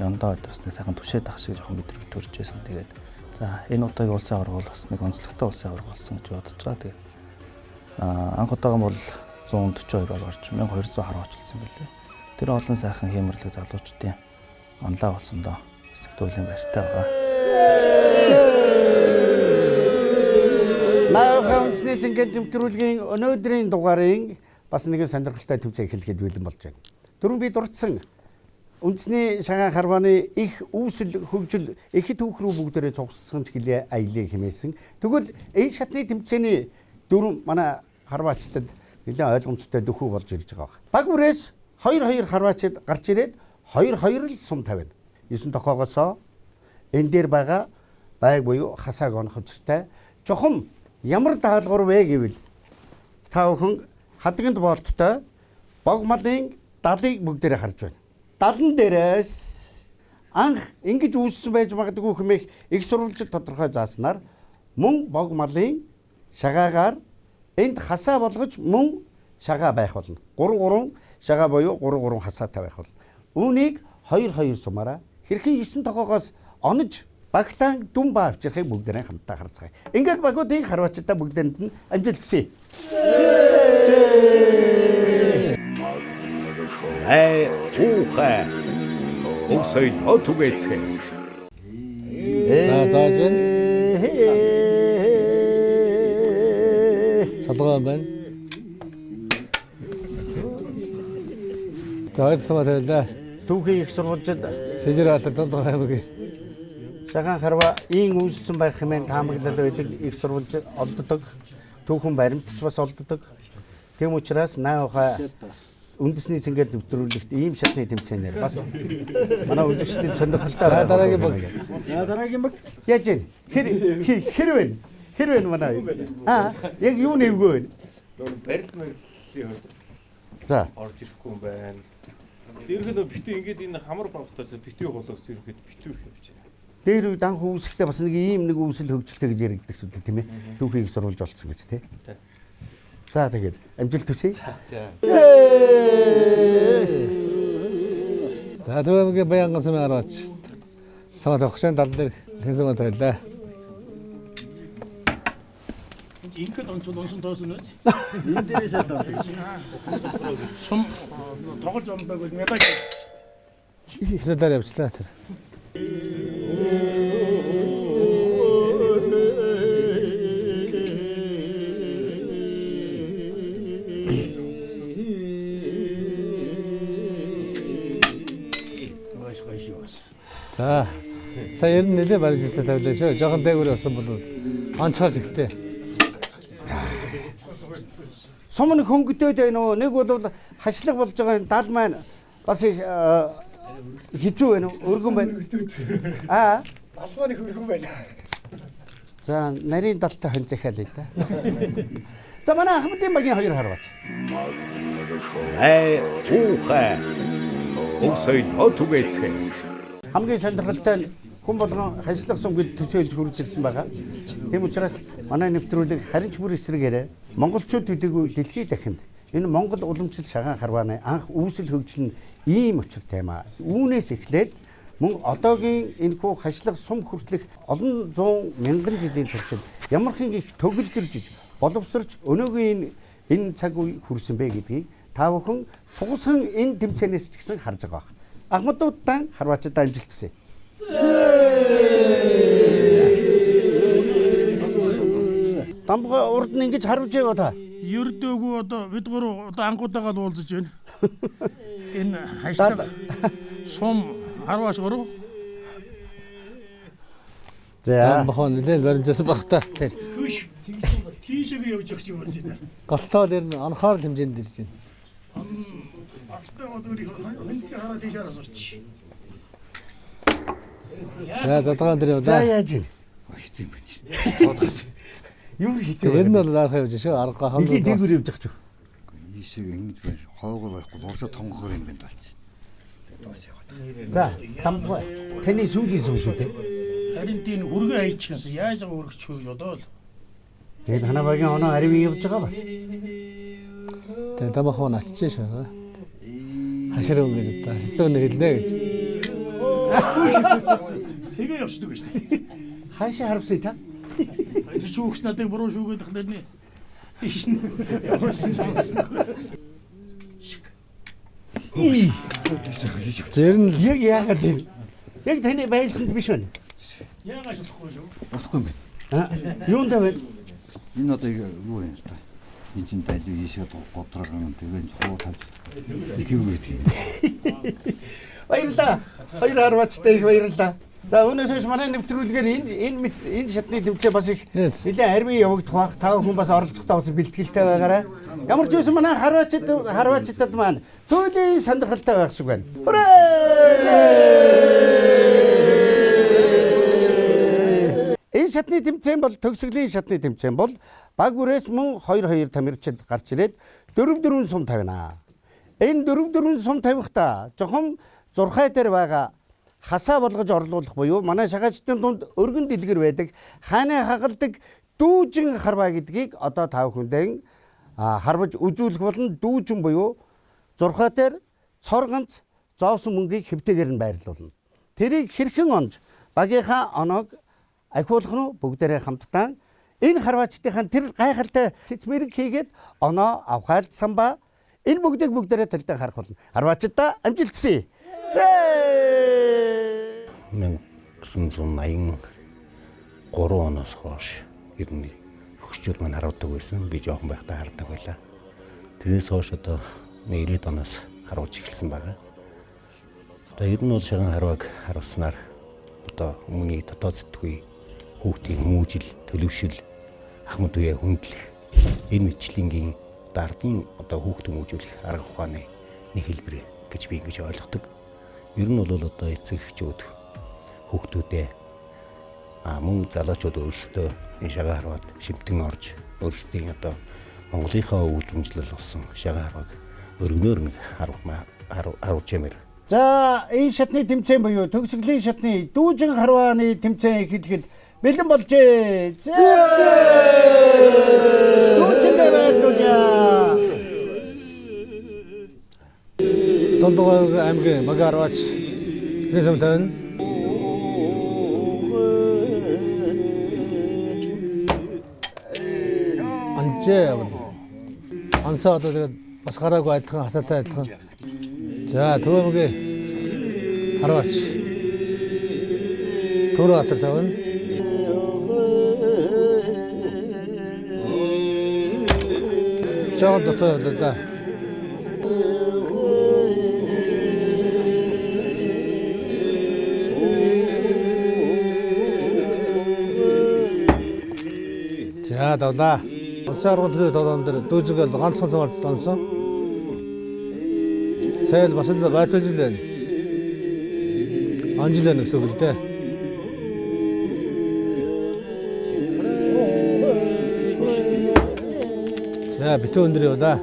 яндаа өдрөөс нэг сайхан түшээд ах шиг жоохон мэдрэг төрж байсан. Тэгээд за энэ удаагийн улсын аварга бол бас нэг онцлогтой улсын аварга болсон гэж бодож байгаа. Тэгээд анх удаага бол 142 баг орж 1200 харваач болсон байлээ. Тэр олон сайхан хиймэрлэг залуучдын онлаа болсондоо сэтгэлийн баяртай байгаа. Наахамцны зингээд тэмдэглэгийн өнөөдрийн дугаарын бас нэгэн сонирхолтой тэмцээн эхлэхэд бэлэн болж байна. Түрүүн би дурдсан үндэсний шагаан харвааны их үүсэл хөгжил их түүх рүү бүгдээрээ цугцсан ч гэлээ аялаа хэмээсэн. Тэгвэл энэ шатны тэмцээний дүрм манай харваачдад нэлээд ойлгомжтой дөхөв болж ирж байгаа. Баг бүрээс 2-2 харваачид гарч ирээд 2-2 л сум тавина. 9 тохоогоосоо энэ дээр байгаа байг буюу хасааг онох учиртай. Чухам ямар даалгавар вэ гэвэл та бүхэн хадганд болттой бог малын далыг бүгдээрээ харж байна. Далан дээрээс анх ингэж үүссэн байж магадгүй хэмээх их сурвалжид тодорхой зааснаар мөн бог малын шагаагаар энд хасаа болгож мөн шагаа байх болно. 3 шагаа буюу 3 хасаатай байх болно. Үүнийг 2-2 сумаараа хэрхэн 9 тохоогоос онож багтаан дүн ба авчрахыг бүгдээрээ хамтдаа харцгаая. Ингээд багуудыг харваачдаа бүгдээнд нь амжилт хүсье. Уухай Улсын хотугэцэн. За зэн. Салгаа байна. За ойрсоо тавилаа. Түүхийн их сурвалжид Сэжират Дундгой аймгийн Шагаан харва ийн үүссэн байх хэмээн таамаглал байдаг их сурвалж олддог. Түүхэн баримтч бас олддог. Тэм учраас наавха үндэсний цэнгээр нэвтрүүлэгт ийм шатны тэмцээнээр бас манай үзэгчдийн сонирхолтой. За дараагийн баг. За дараагийн баг. Яаж вэ? Хэр вэ? Хэр вэ манай? Яг юу нэвгүй вэ? Барил мэрлийн За. орж ирэхгүй юм байна. Ерөнхийдөө битүү ингээд энэ хамар багтаа битүү болгоос ерөнхийд битүү хийвч. Дээр үед анх үүсэхдээ бас нэг ийм нэг үүсэл хөгжилтэй гэж яригддаг шүү дээ, тийм ээ. Түүхийг сурвалж олцсон гэж тий. За тэгээд амжилт хүсье. За төвөмгийн Баянган сумын араач. Самат огшин тал дээр хэсэг байлаа. Ингээд онцон тоосон үү? Энэ дээрээсээ доо. Сум тоглож амдаг бол медаль. Хэсэлээр явчлаа тэр. За сая ер нь нэлээ баримттай тавилаа шүү. Жохон дээгүүр явсан бол онцгой зэгтэй. Сум нэг хөнгөдөөд байна уу? Нэг бол хашлаг болж байгаа энэ дал маань бас их хэцүү байна уу? Өргөн байна. Далдваа нэг өргөн байна. За нарийн далтай хонцохиалаа да. За манай Ахмадын багийн хоёр харваач. ухай өсөй хотугэцээ. Хамгийн сонирхолтой нь хүн болгон хашлах сум гэж төсөөлж хурж ирсэн байгаа. Тийм учраас манай нэвтрүүлэг харин ч бүр эсрэгээр монголчууд төдийгүй дэлхийн дахинд энэ Монгол уламжлал шагаан харвааны анх үүсэл хөгжил нь ийм учиртай юм аа. Үүнээс эхлээд мөн одоогийн энэ хүү хашлах сум хүртэлх олон зуун мянган жилийн туршид ямархан их төгөлдөрж боловсрч өнөөгийн энэ цаг үе хүрсэн бэ гэдгийг та бүхэн цугсан энэ тэмцээнээс ч гэсэн харж байгаа байна. Ахмадуудаа харваачдаа амжилт хүсье. Тамга урд нь ингэж харвж байгаа та. Ердөөгүй одоо бид гурав одоо ангуудаагаа уулзаж байна. Энэ хашлаг сум харваш гурав. За Мохон нэлээд баримтсан баг та тэр. Хүш. Тийшээ явж өгч юм байна. Голтоо дээр нь анхаар хэмжээнд ирж байна. Алтаа одоорыг хөндлөж хараад тийшээ асууч. За задгаан дээр за явлаа. яаж вэ? Хэцүү юм байна. Юу хэцүү Ер нь вэ? бол арах явж шүү. Арга хамт. Илийн дээгүүр явж байгаа ч. Ийшээ ингэж байна. Хойгоо байхгүй дуусаа тонгохоор юм байна талч. За тамга таны сүүлийн сум шүү дээ. Харин тийм үргэ хайчихсан яаж байгаа үргэж хөөж одоо л. Тэгээд хана багийн оноо аривын явж байгаа бас. Тэгээ тамахон ачиж шүү. Хашир өнгөж та хэсэг нэг хэлнэ гэж. Тэгээ явчихдаг шүү дээ. Хаашаа харвсаа та? Энэ чүүгч надад буруу шүүгээд их нэрнэ. Тийш нь явуулсан чансан. Зэр нь Яг яагаад вэ? Яг таны байлсанд биш байна. Яагаад болохгүй шүү. Болохгүй юм байна. Юунд байна? Энэ одоо юу вэ та? Энэ чинь дайд ийшээ годроо юм тэгээ хуу тавьж. Их юу гэдэг. Баярлалаа. Хоёр харваачтай их баярлалаа. За өнөөс манай нэвтрүүлгээр энэ шатны тэмцээн бас их нэлээд харьмын явагдах бах. Та бүхэн бас оролцохдоо бас бэлтгэлтэй байгаарай. Ямар ч үсэн манай харваачдад маань туйлын сонирхолтой байх шиг байна. Энэ шатны тэмцээн бол төгсгөлийн шатны тэмцээн бол баг бүрээс мөн 2-2 тамирчид гарч ирээд 4-4 сум тавина. Энэ 4-4 сум тавихдаа жоохон зурхай дээр байгаа хасаа болгож орлуулах буюу манай шагаачдын дунд өргөн дэлгэр байдаг хааны хагалдаг дүүжин харваа гэдгийг одоо та бүхэндээ харваж үзүүлэх болон дүүжин буюу зурхай дээр цор ганц зоовсон мөнгийг хэвтэйгээр нь байрлуулна. Тэрийг хэрхэн онж багийнхаа оноог ахиулах нь бүгдээрээ хамтдаа энэ харваачдынхаа тэр гайхалтай цэцмэрэг хийгээд оноо авхайлдсан ба энэ бүгдийг бүгдээрээ талдаа харах болно. Харваачдаа амжилт хүсье. 1983 оноос хойш ер нь хөгшчүүд маань харуулдаг байсан. Би жоохон байхдаа хардаг байлаа. Тэрнээс хойш одоо 90-ад оноос харуулж эхэлсэн байна. Одоо ер нь бол шагаан харвааг харуулснаар одоо өмнөний дотоод сэтгүүй хүүхдийн хүмүүжил, төлөвшил, ахмад үе хүндлэх энэ мэтлэнгийн ардын одоо хүүхд хүмүүжүүлэх арга ухааны нэг хэлбэр гэж би ингэж ойлгодог. Ер нь бол одоо эцэг эхчүүд хүүхдүүдээ мөн залуучууд өөрсдөө энэ шагаа харваад шимтэн орж өөрсдийн одоо Монголынхаа өвдмжлэл болсон шагаа харваг өргөнөөр нэг харуулж ямаар. За энэ шатны тэмцээн буюу төгсгөлийн шатны дүүжин харвааны тэмцээн эхлэхэд бэлэн болжээ. Дүүжиндээ байрлуулъя. Дондгой аймгийн Магарвач Нэзэмтэн анжээ ансаа одоо тэгээд бас гараагүй адилхан хасаатай адилхан. За Төвөмгийн Харвач Төрөө хатар тавна. Жоод дотоо да. За давлаа. Улсааргууд толгоон дээр дүүжгэл ганцхан сумаар донсон. Сайл бас л байталж лээ. Анжилаа гэсэн үг л дээ. За битүү өндөр явлаа.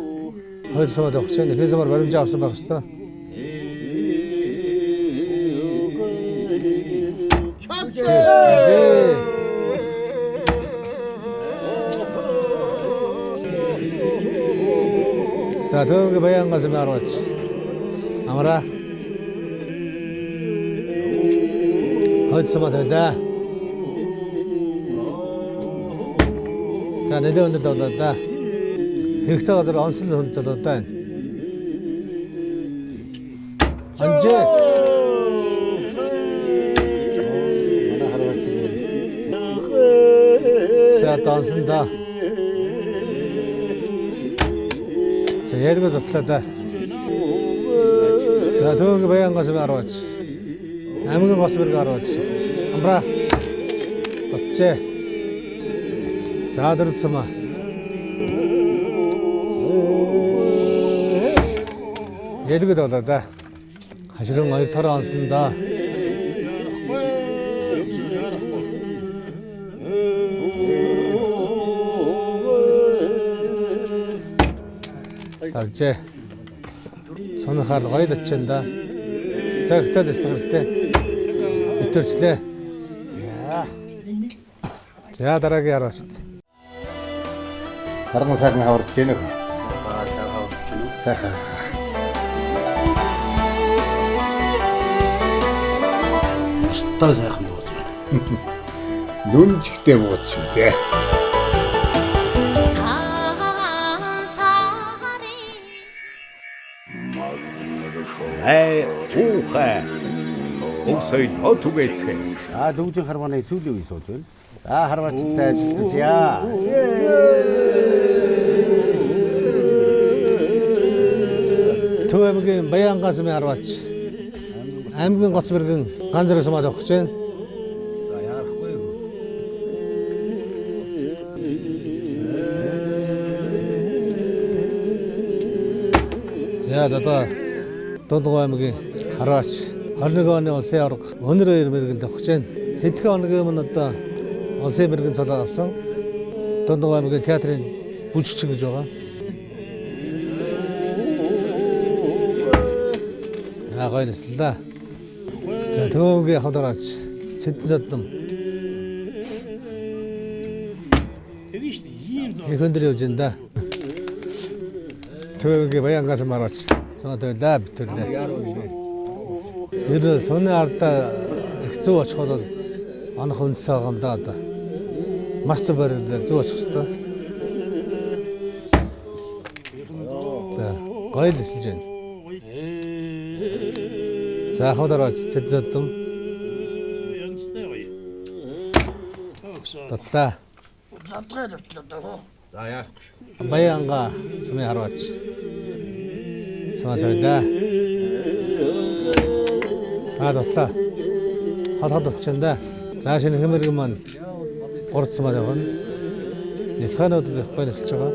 Хойд сумад явах чинь хэн сумаар баримжаа авсан байх хэвээр. За Төвөмгийн Баянгаас маарвач амара хойд сумад байлаа. За нэлээд өндөр давлаа да. Хэрэгтэй газар онцлог хүнд залуу байна. Анжээ. Манай харваач. За донсон да. За яриг бодлоо да. За Төвөмгийн Баянгаас маарвач. Аймгийн Госберг харваач. Амра. Толчээ. За дөрвцмаа. Ялгад болоо да. Хашрын хоёр тараа онсон да. Тавжээ. Сонохоор гоёлч чинь да. Зэрэгтэй л хэрэгтэй. Өтөрчлээ. За дараагийн хараач. Харган сайхан хаварч гэнэ үү? Сайхан. Өстой сайхан бууж байна. Нүнжигтэй бууз шүү дээ. Ухаа. Өсөй хотугэцээ. За дүүжин харвааны сүүлийн үе сууж байна. За харваачтай ажилласяа. Төвөмгийн Баянгаас маарвач. Аймгийн Гоцбергийн ганцраг сумад явах чинь. За яарахгүй юу? За одоо Дондгой аймгийн Харваач 21 оны улсын аварга өнөр 2 мэргэнд авах чинь. Хэдхэн хоногийн өмнө одоо улсын мэрэгэн цолоо авсан. Дондгой аймгийн театрын бүжигчин гэж байгаа. Гоё нэслээ. За Төвөмгийн хамтраач Цэдэн задам. Их өндөр явж байна да. Төвөмгийн Баянгаас маарвач. Сонотойлаа битүүлээ. Ер нь соны ардаа их зүү очиход бол анх үндэс байгаа юм да одоо. Маш зөв барилаа зүү очих хэвээр. За гоё л хэлж байна. За хамтраач Цэдэн задам. Татлаа. За яахгүй шүү. Баянга сумын харваач. Сонотойлаа. Татлаа. халахад болчихно да. За шинэ хэмэрэг маань 3 цамаар явна. Нэлханууд их гоё нэлж байгаа.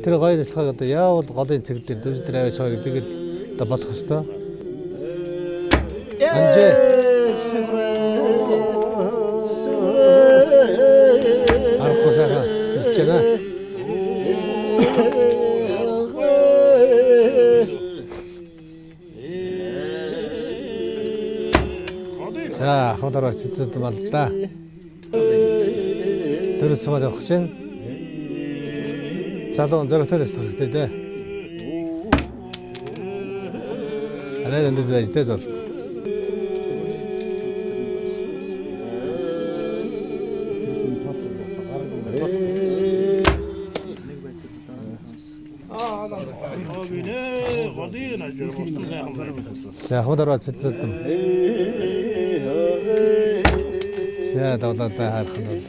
Тэр гоё нэлхаг одоо яавал голын цэг дээр дөж дээр авч байгаа гэдэг л одоо бодох хэвээр. Анжээ. Арахгүй сайхан нэлж байна. За хавдараар цэцэд маллаа. Тэр цамаар явах чинь залуу зөрөгтэй хэрэгтэй дээ. Арай дэнд байж дээ зал. За хавдараар цэцэд. За давлаатай харах нь бол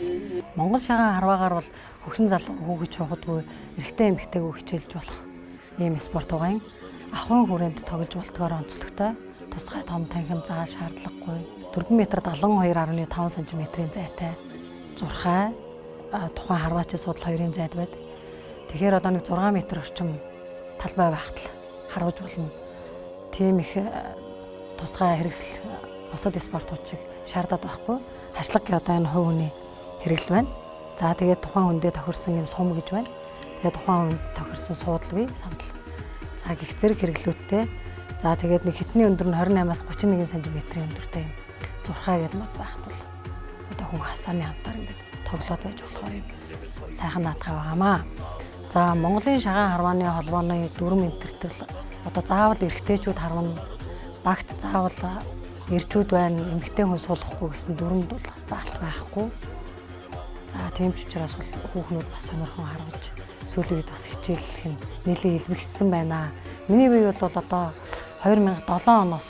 Монгол шагаан харваагаар бол хөгшин залуу хүүгэж явахдгүй эрэгтэй эмэгтэйгөө хичээлж болох ийм спорт байгаа юм. Ахуйн хүрээнд тоглож болтгоор онцлогтой. Тусгай том танхим заал шаардлагагүй. 4 м 72.5 см-ийн зайтай. Зурхай тухайн харваачийн судал 2-ын зайд байд. Тэгэхээр одоо нэг 6 м орчим талбай байхад л харуулж болно. Тийм их тусгай хэрэгсэл бусад спортууд шиг шаардаад байхгүй. Хашлаг одоо энэ хувь хүний хэрэгэл байна. За тэгээд тухайн хүндээ тохирсон энэ сум гэж байна. Тэгээд тухайн хүнд тохирсон суудлын сандал. За гих зэрэг хэрэглүүдтэй. За тэгээд нэг хэцний өндөр нь 28-аас 31 см-ийн өндөртэй юм. Зурхай гэдэг мод байхад бол одоо хүн хасааны хамтаар ингээд тоглоод байж болохоор юм. Сайхан наатах байгаамаа. За Монголын шагаан харвааны холбооны дүрм интертэл одоо заавал эрэгтэйчүүд харван багт заавал эрчүүд байна, эмэгтэй хүн суулгахгүй гэсэн дүрмд бол заалт байхгүй. За тийм ч учраас бол хүүхнүүд бас сонирхон харуулж сүүлийн үед бас хичээллэх нь нэлээд илбэгссэн байна. Миний бие бол одоо 2007 оноос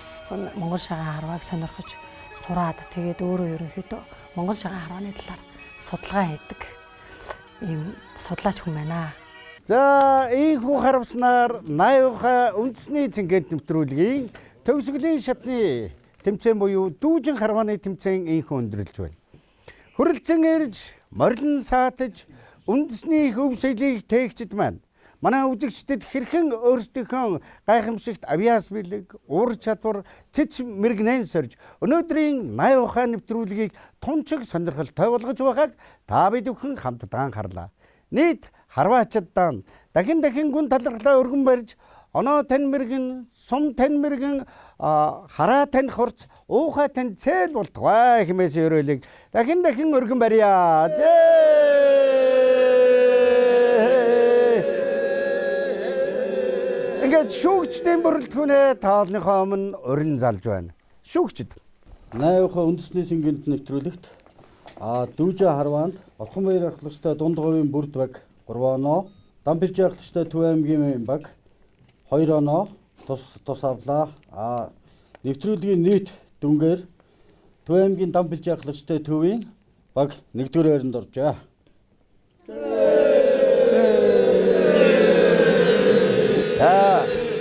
Монгол шагаан харвааг сонирхож сураад тэгээд өөрөө ерөнхийдөө Монгол шагаан харвааны талаар судалгаа хийдэг ийм судлаач хүн байна. За ийхүү харамснаар 80-ийнхаа үндэсний цэнгээд нэвтрүүлгийн төгсгөлийн шатны тэмцээн буюу дүүжин харвааны тэмцээн ийхүү өндөрлөж байна. Хүрэлцэн ирж, морилн саатаж, үндэсний хөв соёлыг тээгчид маань манай үзэгчдэд хэрхэн өөрсдийнхөө гайхамшигт авьяас бэлэг, ур чадвар, цэц мэрэгнэн сорж өнөөдрийн 80-ийнхаа нэвтрүүлгийг тунчиг сонирхолтой болгож байгааг та бүхэн хамтдаа харлаа. Нийт харваачдаа дахин гүн талархлаа өргөн барьж оноо тань мэрэгэн, сум тань мэрэгэн, хараа тань хурц, уухай тань цээл болтугай хэмээс өрөөлийг дахин өргөн барья. Ингээд шүүгчдийн бүрэлдэхүүнээ таалныхоо өмнө урин залж байна. Шүүгчд 80-ийнхаа үндэсний цэнгэнд нэвтрүүлэгт дүүжин харваанд Отхон баяр ахлагчтай дунд говийн бүрд баг 3 оноо, Дамбилжийн ахлагчтай Төв аймгийн баг 2 оноо тус авлаа. Нэвтрүүлгийн нийт дүнгээр Төв аймгийн Дамбилжийн ахлагчтай Төвийн баг 1-р байранд оржээ.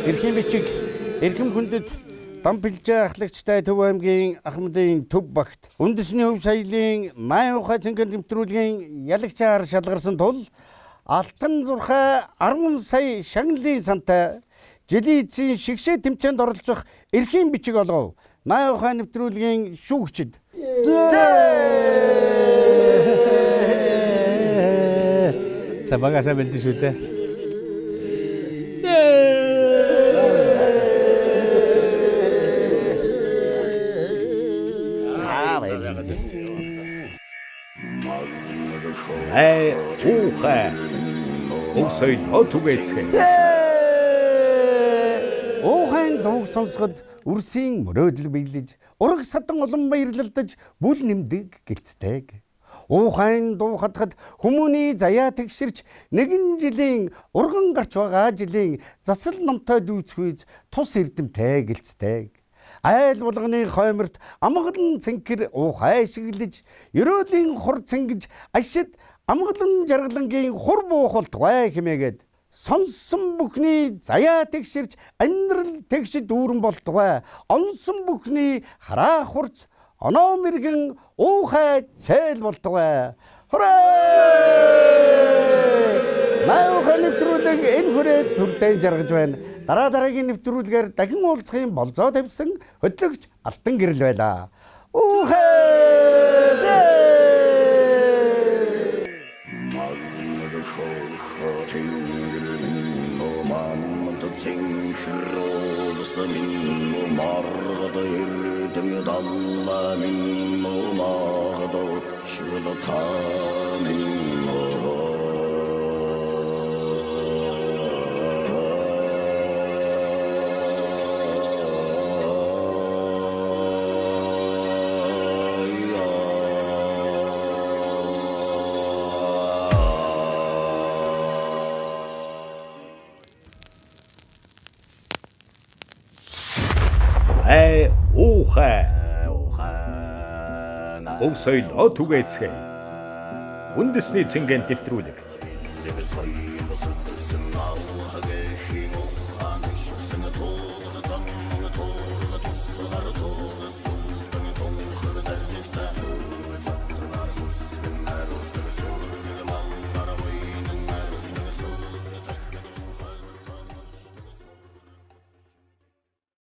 Эрхэм бичиг эрхэм хүндэт Дамбилжийн ахлагчтай Төв аймгийн Ахмадын Төв багт үндэсний хөв соёлын 80-ийнхаа цэнгэнд нэвтрүүлгийн ялагчаар шалгарсан тул алтан зурхай 10 сая шагналын сантай жилийн эцсийн шигшээ тэмцээнд оролцох эрхэм бичиг олгов 80-ийнхаа нэвтрүүлгийн шүүгчд. За багасаа бэлдэн шүү дээ. Уухай өсөй түгээцгээ. Уухайн дууг сонсоход үрсийн мөрөөдөл биелэж, ураг садан улам баярлалдаж бүл нэмдэг гэлцтэйг. Уухайн дуу хатгад хүмүүний заяа тэгширч нэгэн жилийн урган гарч байгаа жилийн засал номтой дүүцхүйз тус эрдэмтэй гэлцтэйг. Айл булганы хойморт амгалан цэнхэр уухай шиглэж, ерөөлийн хур цэнгэж ашид амгалан жаргалангийн хур буухалт гай хэмээгээд сонсон бүхний заяа тэгширч амьдрал тэгш дүүрэн болтугай онсон бүхний хараа хурц оноо мэргэн уухай цээл болтугай хүрээ наухай нэвтрүүлэг энэ хүрээ төрдөн жаргаж байна. Дараагийн нэвтрүүлгээр дахин уулзахын болзоо тавьсан хөтлөгч Алтан Гэрэл байлаа. Ухай. Өв соёлоо түгээцгээе. Үндэсний цэнгэнд нэвтрүүлэг.